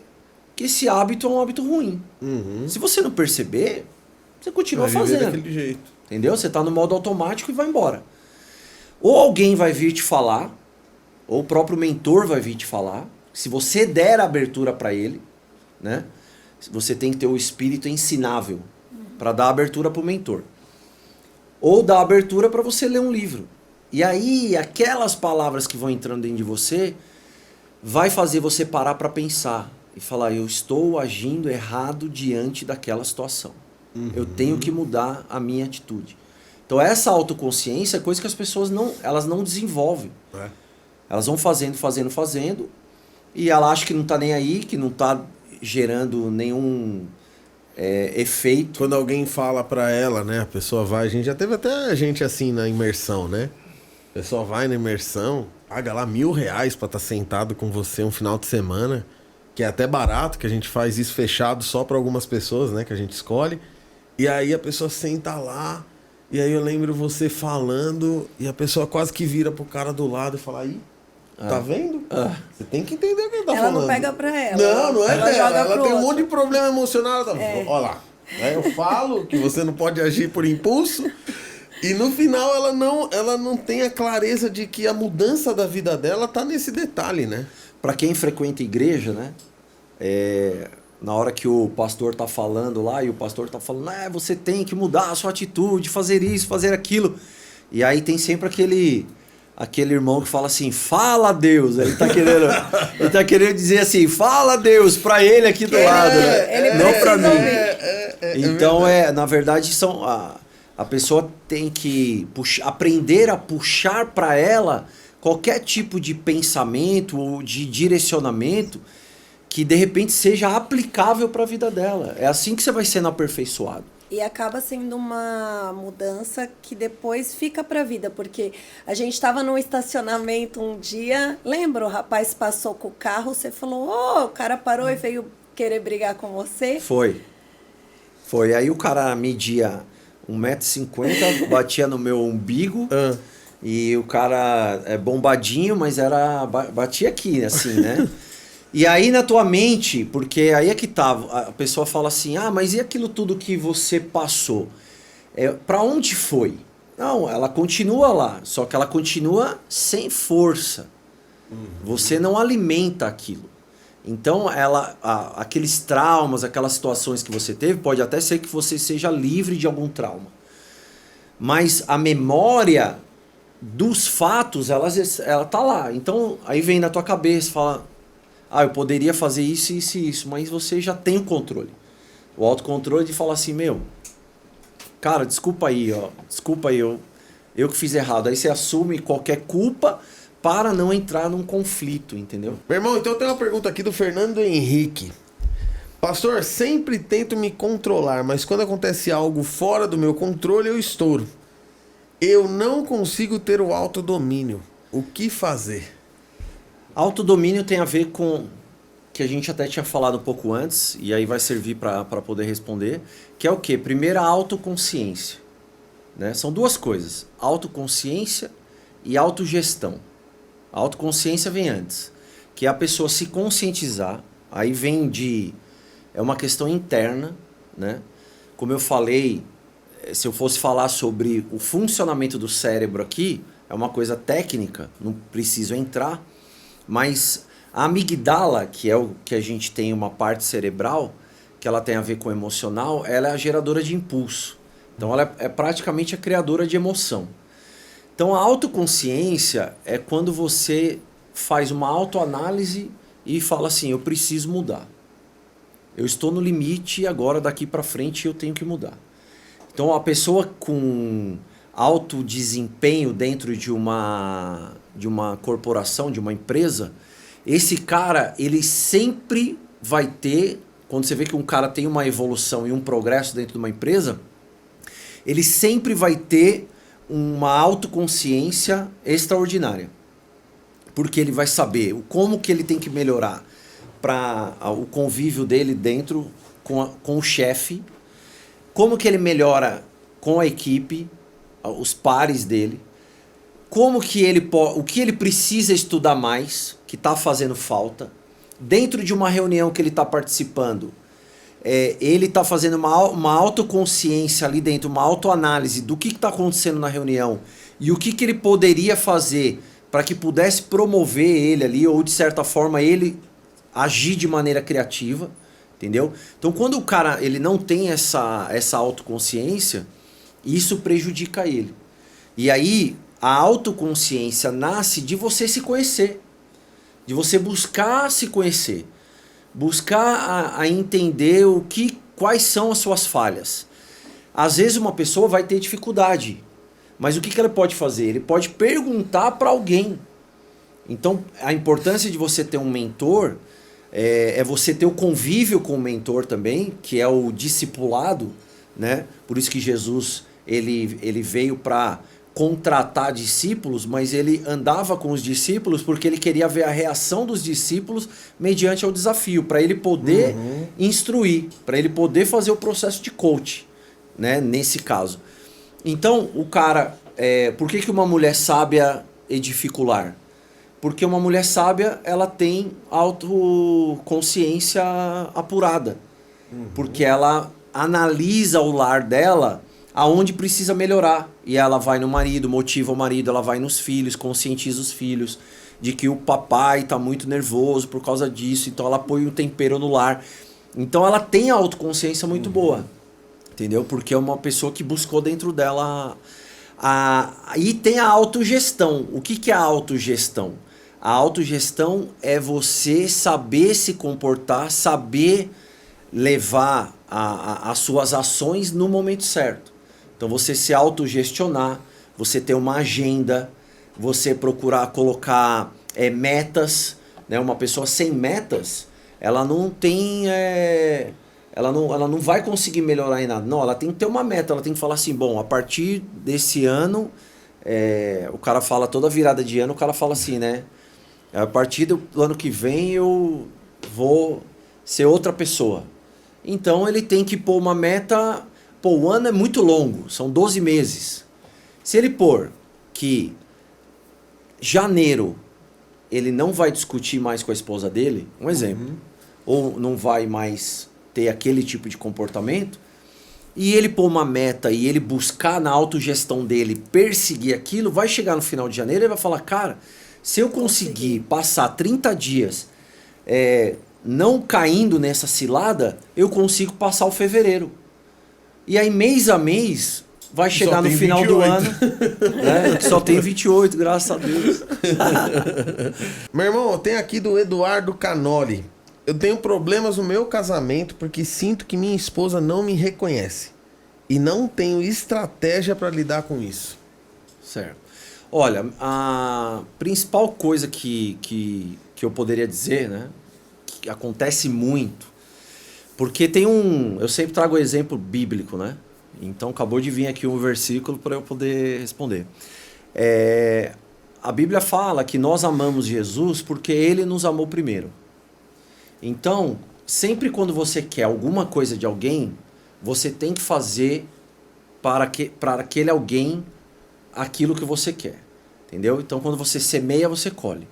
que esse hábito é um hábito ruim. Se você não perceber, você continua fazendo. Daquele jeito. Entendeu? Você tá no modo automático e vai embora. Ou alguém vai vir te falar, ou o próprio mentor vai vir te falar, se você der a abertura para ele, né? Você tem que ter o espírito ensinável para dar abertura para o mentor. Ou dar abertura para você ler um livro. E aí, aquelas palavras que vão entrando dentro de você, vai fazer você parar para pensar e falar, eu estou agindo errado diante daquela situação. Eu tenho que mudar a minha atitude. Então essa autoconsciência é coisa que as pessoas elas não desenvolvem. Elas vão fazendo, e ela acha que não está nem aí, que não está gerando nenhum efeito. Quando alguém fala pra ela, né, a pessoa vai, a gente já teve até gente assim na imersão, né? A pessoa vai na imersão, paga lá R$1.000 pra estar sentado com você um final de semana, que é até barato, que a gente faz isso fechado só pra algumas pessoas, né, que a gente escolhe. E aí a pessoa senta lá, e aí eu lembro você falando, e a pessoa quase que vira pro cara do lado e fala, aí, tá vendo? Você tem que entender o que ele tá falando. Ela não pega pra ela. Não é ela dela. joga Ela pro tem um outro. monte de problema emocional. Olha lá. Aí eu falo que você não pode agir por impulso. E no final ela não tem a clareza de que a mudança da vida dela tá nesse detalhe, né? Para quem frequenta igreja, né? Na hora que o pastor tá falando lá, e o pastor tá falando, você tem que mudar a sua atitude, fazer isso, fazer aquilo. E aí tem sempre aquele irmão que fala assim, fala Deus. Ele tá querendo dizer assim, fala Deus pra ele aqui do lado, né? Não pra mim. Então, na verdade, a pessoa tem que aprender a puxar pra ela qualquer tipo de pensamento ou de direcionamento que de repente seja aplicável para a vida dela. É assim que você vai sendo aperfeiçoado. E acaba sendo uma mudança que depois fica pra vida, porque a gente estava num estacionamento um dia, lembra? O rapaz passou com o carro, você falou, o cara parou e veio querer brigar com você? Foi. Aí o cara media 1,50 m, batia no meu umbigo, e o cara é bombadinho, mas batia aqui, assim, né? E aí na tua mente, porque aí é que tá, a pessoa fala assim, mas e aquilo tudo que você passou? Pra onde foi? Não, ela continua lá, só que ela continua sem força. Você não alimenta aquilo. Então, aqueles traumas, aquelas situações que você teve, pode até ser que você seja livre de algum trauma. mas a memória dos fatos, ela tá lá. Então, aí vem na tua cabeça, fala, eu poderia fazer isso, isso e isso, mas você já tem o controle. O autocontrole de falar assim, cara, desculpa aí, eu que fiz errado. Aí você assume qualquer culpa para não entrar num conflito, entendeu? Meu irmão, então tem uma pergunta aqui do Fernando Henrique. Pastor, sempre tento me controlar, mas quando acontece algo fora do meu controle, eu estouro. Eu não consigo ter o autodomínio. O que fazer? Autodomínio tem a ver com que a gente até tinha falado um pouco antes, e aí vai servir para poder responder, que é o quê? Primeiro, a autoconsciência. Né? São duas coisas, autoconsciência e autogestão. A autoconsciência vem antes, que é a pessoa se conscientizar, aí vem é uma questão interna, né? Como eu falei, se eu fosse falar sobre o funcionamento do cérebro aqui, é uma coisa técnica, não preciso entrar, mas a amigdala, que é o que a gente tem uma parte cerebral, que ela tem a ver com o emocional, ela é a geradora de impulso. Então ela é praticamente a criadora de emoção. Então a autoconsciência é quando você faz uma autoanálise e fala assim, eu preciso mudar. Eu estou no limite e agora daqui para frente eu tenho que mudar. Então a pessoa com alto desempenho dentro de uma corporação, de uma empresa, esse cara, ele sempre vai ter, quando você vê que um cara tem uma evolução e um progresso dentro de uma empresa, ele sempre vai ter uma autoconsciência extraordinária. Porque ele vai saber como que ele tem que melhorar para o convívio dele dentro com o chefe, como que ele melhora com a equipe, os pares dele, como que o que ele precisa estudar mais, que está fazendo falta, dentro de uma reunião que ele está participando, ele está fazendo uma autoconsciência ali dentro, uma autoanálise do que está acontecendo na reunião e o que ele poderia fazer para que pudesse promover ele ali, ou de certa forma ele agir de maneira criativa, entendeu? Então quando o cara ele não tem essa autoconsciência, isso prejudica ele. E aí a autoconsciência nasce de você se conhecer, de você buscar se conhecer, buscar a entender quais são as suas falhas. Às vezes uma pessoa vai ter dificuldade, mas o que ela pode fazer? Ele pode perguntar para alguém. Então a importância de você ter um mentor é você ter o convívio com o mentor também, que é o discipulado, né? Por isso que Jesus ele veio para contratar discípulos, mas ele andava com os discípulos porque ele queria ver a reação dos discípulos mediante ao desafio, para ele poder instruir, para ele poder fazer o processo de coach, né? Nesse caso. Então, o cara, por que uma mulher sábia edifica o lar? Porque uma mulher sábia, ela tem autoconsciência apurada. Porque ela analisa o lar dela aonde precisa melhorar. E ela vai no marido, motiva o marido, ela vai nos filhos, conscientiza os filhos de que o papai está muito nervoso por causa disso, então ela põe um tempero no lar. Então ela tem a autoconsciência muito boa, entendeu? Porque é uma pessoa que buscou dentro dela. E tem a autogestão. O que é a autogestão? A autogestão é você saber se comportar, saber levar as suas ações no momento certo. Então você se autogestionar, você ter uma agenda, você procurar colocar metas, né? Uma pessoa sem metas, ela não tem... ela não vai conseguir melhorar em nada. Não, ela tem que ter uma meta, ela tem que falar assim, bom, a partir desse ano, o cara fala, toda virada de ano, o cara fala assim, né? A partir do ano que vem eu vou ser outra pessoa. Então ele tem que pôr uma meta... Pô, o ano é muito longo, são 12 meses. Se ele pôr que janeiro ele não vai discutir mais com a esposa dele, um exemplo, ou não vai mais ter aquele tipo de comportamento, e ele pôr uma meta e ele buscar na autogestão dele perseguir aquilo, vai chegar no final de janeiro e ele vai falar, cara, se eu conseguir passar 30 dias não caindo nessa cilada, eu consigo passar o fevereiro. E aí mês a mês vai chegar no final 28. Do ano, né? Só tem 28, graças a Deus. Meu irmão, tem aqui do Eduardo Canoli. Eu tenho problemas no meu casamento porque sinto que minha esposa não me reconhece. E não tenho estratégia para lidar com isso. Certo. Olha, a principal coisa que eu poderia dizer, né? Que acontece muito. Porque tem eu sempre trago o exemplo bíblico, né? Então acabou de vir aqui um versículo para eu poder responder. A Bíblia fala que nós amamos Jesus porque Ele nos amou primeiro. Então, sempre quando você quer alguma coisa de alguém, você tem que fazer para aquele alguém aquilo que você quer. Entendeu? Então, quando você semeia, você colhe.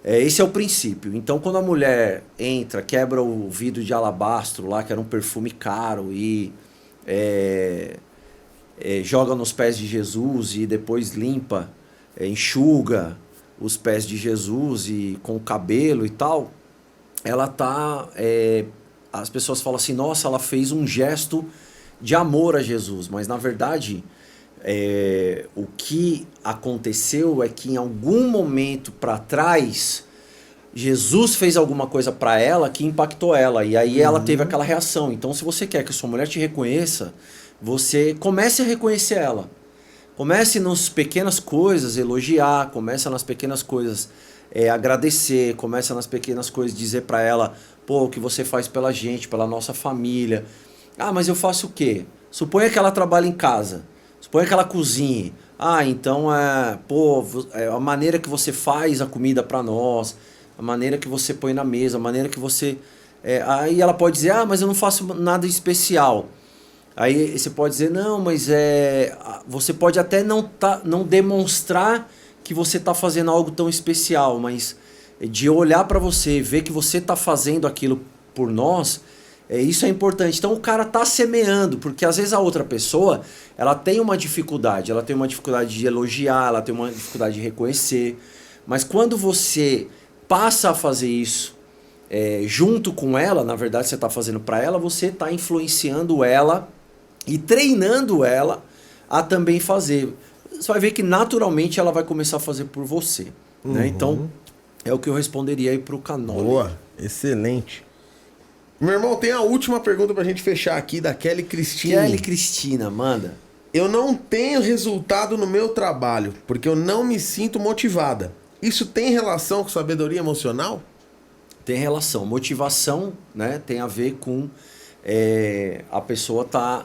Esse é o princípio. Então, quando a mulher entra, quebra o vidro de alabastro lá, que era um perfume caro, e joga nos pés de Jesus e depois limpa, enxuga os pés de Jesus e com o cabelo e tal, ela tá... as pessoas falam assim, nossa, ela fez um gesto de amor a Jesus, mas na verdade... o que aconteceu é que em algum momento para trás Jesus fez alguma coisa para ela que impactou ela e aí ela teve aquela reação. Então, se você quer que sua mulher te reconheça, você comece a reconhecer ela. Comece nas pequenas coisas elogiar, comece nas pequenas coisas agradecer, comece nas pequenas coisas dizer para ela, pô, o que você faz pela gente, pela nossa família. Ah, mas eu faço o quê? Suponha que ela trabalha em casa. Suponha que ela cozinhe. Ah, então a maneira que você faz a comida para nós, a maneira que você põe na mesa, a maneira que você... aí ela pode dizer, ah, mas eu não faço nada especial. Aí você pode dizer, não, mas você pode até não demonstrar que você está fazendo algo tão especial, mas de olhar para você, ver que você está fazendo aquilo por nós... isso é importante. Então o cara tá semeando, porque às vezes a outra pessoa, ela tem uma dificuldade de elogiar, ela tem uma dificuldade de reconhecer, mas quando você passa a fazer isso junto com ela, na verdade você está fazendo para ela, você está influenciando ela e treinando ela a também fazer. Você vai ver que naturalmente ela vai começar a fazer por você, né? Então é o que eu responderia aí pro Canoli. Boa, excelente. Meu irmão, tem a última pergunta pra gente fechar aqui, da Kelly Cristina. Kelly Cristina, manda. Eu não tenho resultado no meu trabalho, porque eu não me sinto motivada. Isso tem relação com sabedoria emocional? Tem relação. Motivação, né, tem a ver com a pessoa tá,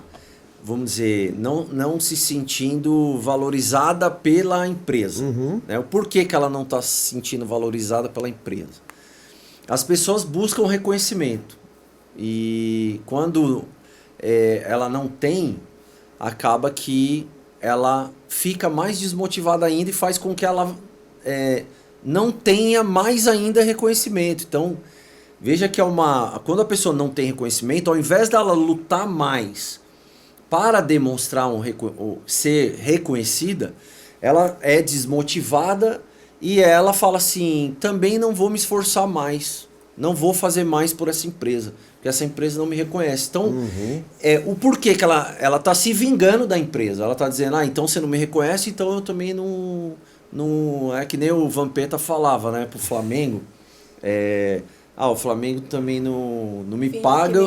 vamos dizer, não se sentindo valorizada pela empresa. Né? Por que ela não está se sentindo valorizada pela empresa? As pessoas buscam reconhecimento. E quando ela não tem, acaba que ela fica mais desmotivada ainda e faz com que ela não tenha mais ainda reconhecimento. Então, veja que quando a pessoa não tem reconhecimento, ao invés dela lutar mais para demonstrar ser reconhecida, ela é desmotivada e ela fala assim, também não vou me esforçar mais, não vou fazer mais por essa empresa, porque essa empresa não me reconhece. Então, o porquê que ela está se vingando da empresa. Ela está dizendo, então você não me reconhece, então eu também não... É que nem o Vampeta falava, né, pro Flamengo. O Flamengo também não me paga.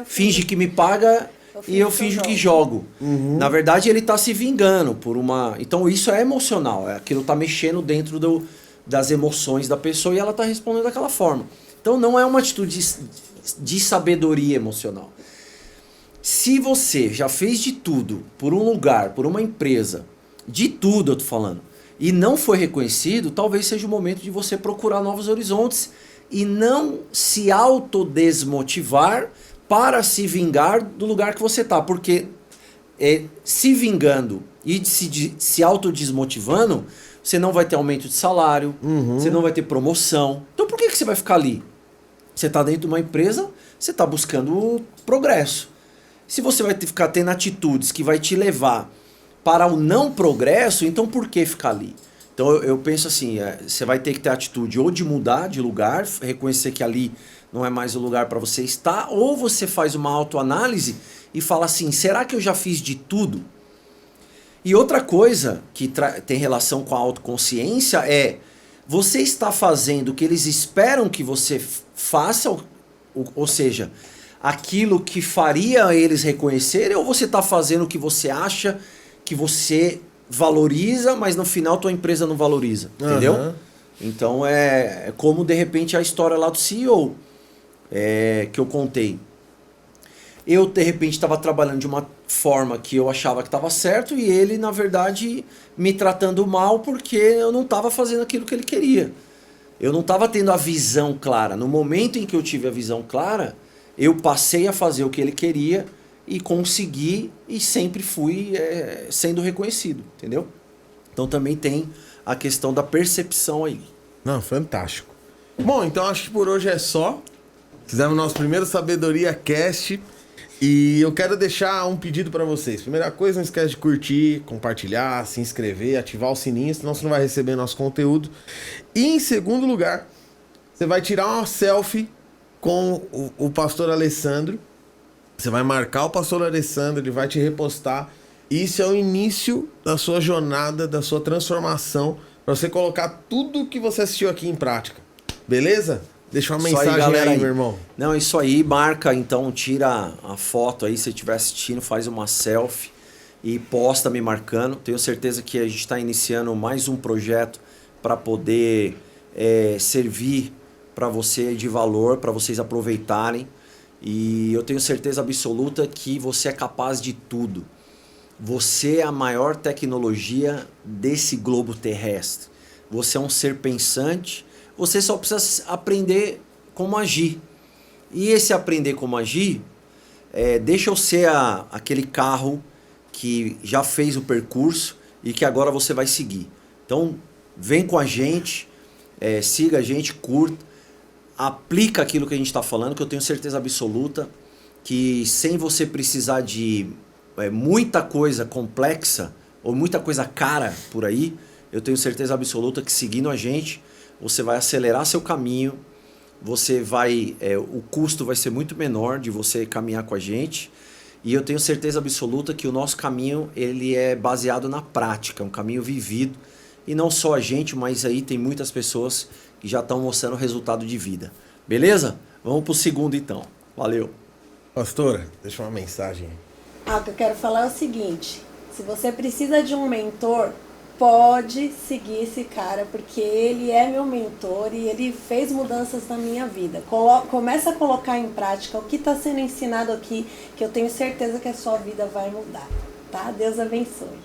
Finge que me paga e eu finjo que jogo. Na verdade, ele está se vingando por uma... Então, isso é emocional. Aquilo está mexendo dentro das emoções da pessoa e ela está respondendo daquela forma. Então, não é uma atitude de sabedoria emocional. Se você já fez de tudo por um lugar, por uma empresa, de tudo eu tô falando, e não foi reconhecido, talvez seja o momento de você procurar novos horizontes e não se autodesmotivar para se vingar do lugar que você tá. Porque se vingando e se autodesmotivando, você não vai ter aumento de salário, você não vai ter promoção. Então por que você vai ficar ali? Você está dentro de uma empresa, você está buscando progresso. Se você vai ficar tendo atitudes que vai te levar para o não progresso, então por que ficar ali? Então eu penso assim, você vai ter que ter a atitude ou de mudar de lugar, reconhecer que ali não é mais o lugar para você estar, ou você faz uma autoanálise e fala assim, será que eu já fiz de tudo E outra coisa que tem relação com a autoconsciência é você está fazendo o que eles esperam que você faça, ou seja, aquilo que faria eles reconhecerem, ou você está fazendo o que você acha que você valoriza, mas no final tua empresa não valoriza, entendeu? Então é como de repente a história lá do CEO que eu contei. Eu de repente estava trabalhando de uma forma que eu achava que estava certo e ele na verdade me tratando mal porque eu não estava fazendo aquilo que ele queria. Eu não estava tendo a visão clara. No momento em que eu tive a visão clara, eu passei a fazer o que ele queria e consegui e sempre fui sendo reconhecido, entendeu? Então também tem a questão da percepção aí. Não, fantástico. Bom, então acho que por hoje é só. Fizemos nosso primeiro Sabedoria Cast e eu quero deixar um pedido para vocês. Primeira coisa, não esquece de curtir, compartilhar, se inscrever, ativar o sininho, senão você não vai receber nosso conteúdo. E em segundo lugar, você vai tirar uma selfie com o pastor Alessandro. Você vai marcar o pastor Alessandro, ele vai te repostar. Isso é o início da sua jornada, da sua transformação, para você colocar tudo que você assistiu aqui em prática. Beleza? Deixa uma mensagem aí, meu irmão. Não, isso aí, marca, então, tira a foto aí, se você estiver assistindo, faz uma selfie e posta me marcando. Tenho certeza que a gente está iniciando mais um projeto para poder servir para você de valor, para vocês aproveitarem. E eu tenho certeza absoluta que você é capaz de tudo. Você é a maior tecnologia desse globo terrestre. Você é um ser pensante. Você só precisa aprender como agir. E esse aprender como agir, deixa eu ser aquele carro que já fez o percurso e que agora você vai seguir. Então, vem com a gente, siga a gente, curta, aplica aquilo que a gente está falando, que eu tenho certeza absoluta que sem você precisar de muita coisa complexa ou muita coisa cara por aí, eu tenho certeza absoluta que seguindo a gente, você vai acelerar seu caminho, você vai, o custo vai ser muito menor de você caminhar com a gente, e eu tenho certeza absoluta que o nosso caminho ele é baseado na prática, um caminho vivido, e não só a gente, mas aí tem muitas pessoas que já estão mostrando resultado de vida. Beleza? Vamos pro segundo então. Valeu. Pastora, deixa uma mensagem. O que eu quero falar é o seguinte, se você precisa de um mentor, pode seguir esse cara, porque ele é meu mentor e ele fez mudanças na minha vida. Começa a colocar em prática o que está sendo ensinado aqui, que eu tenho certeza que a sua vida vai mudar, tá? Deus abençoe.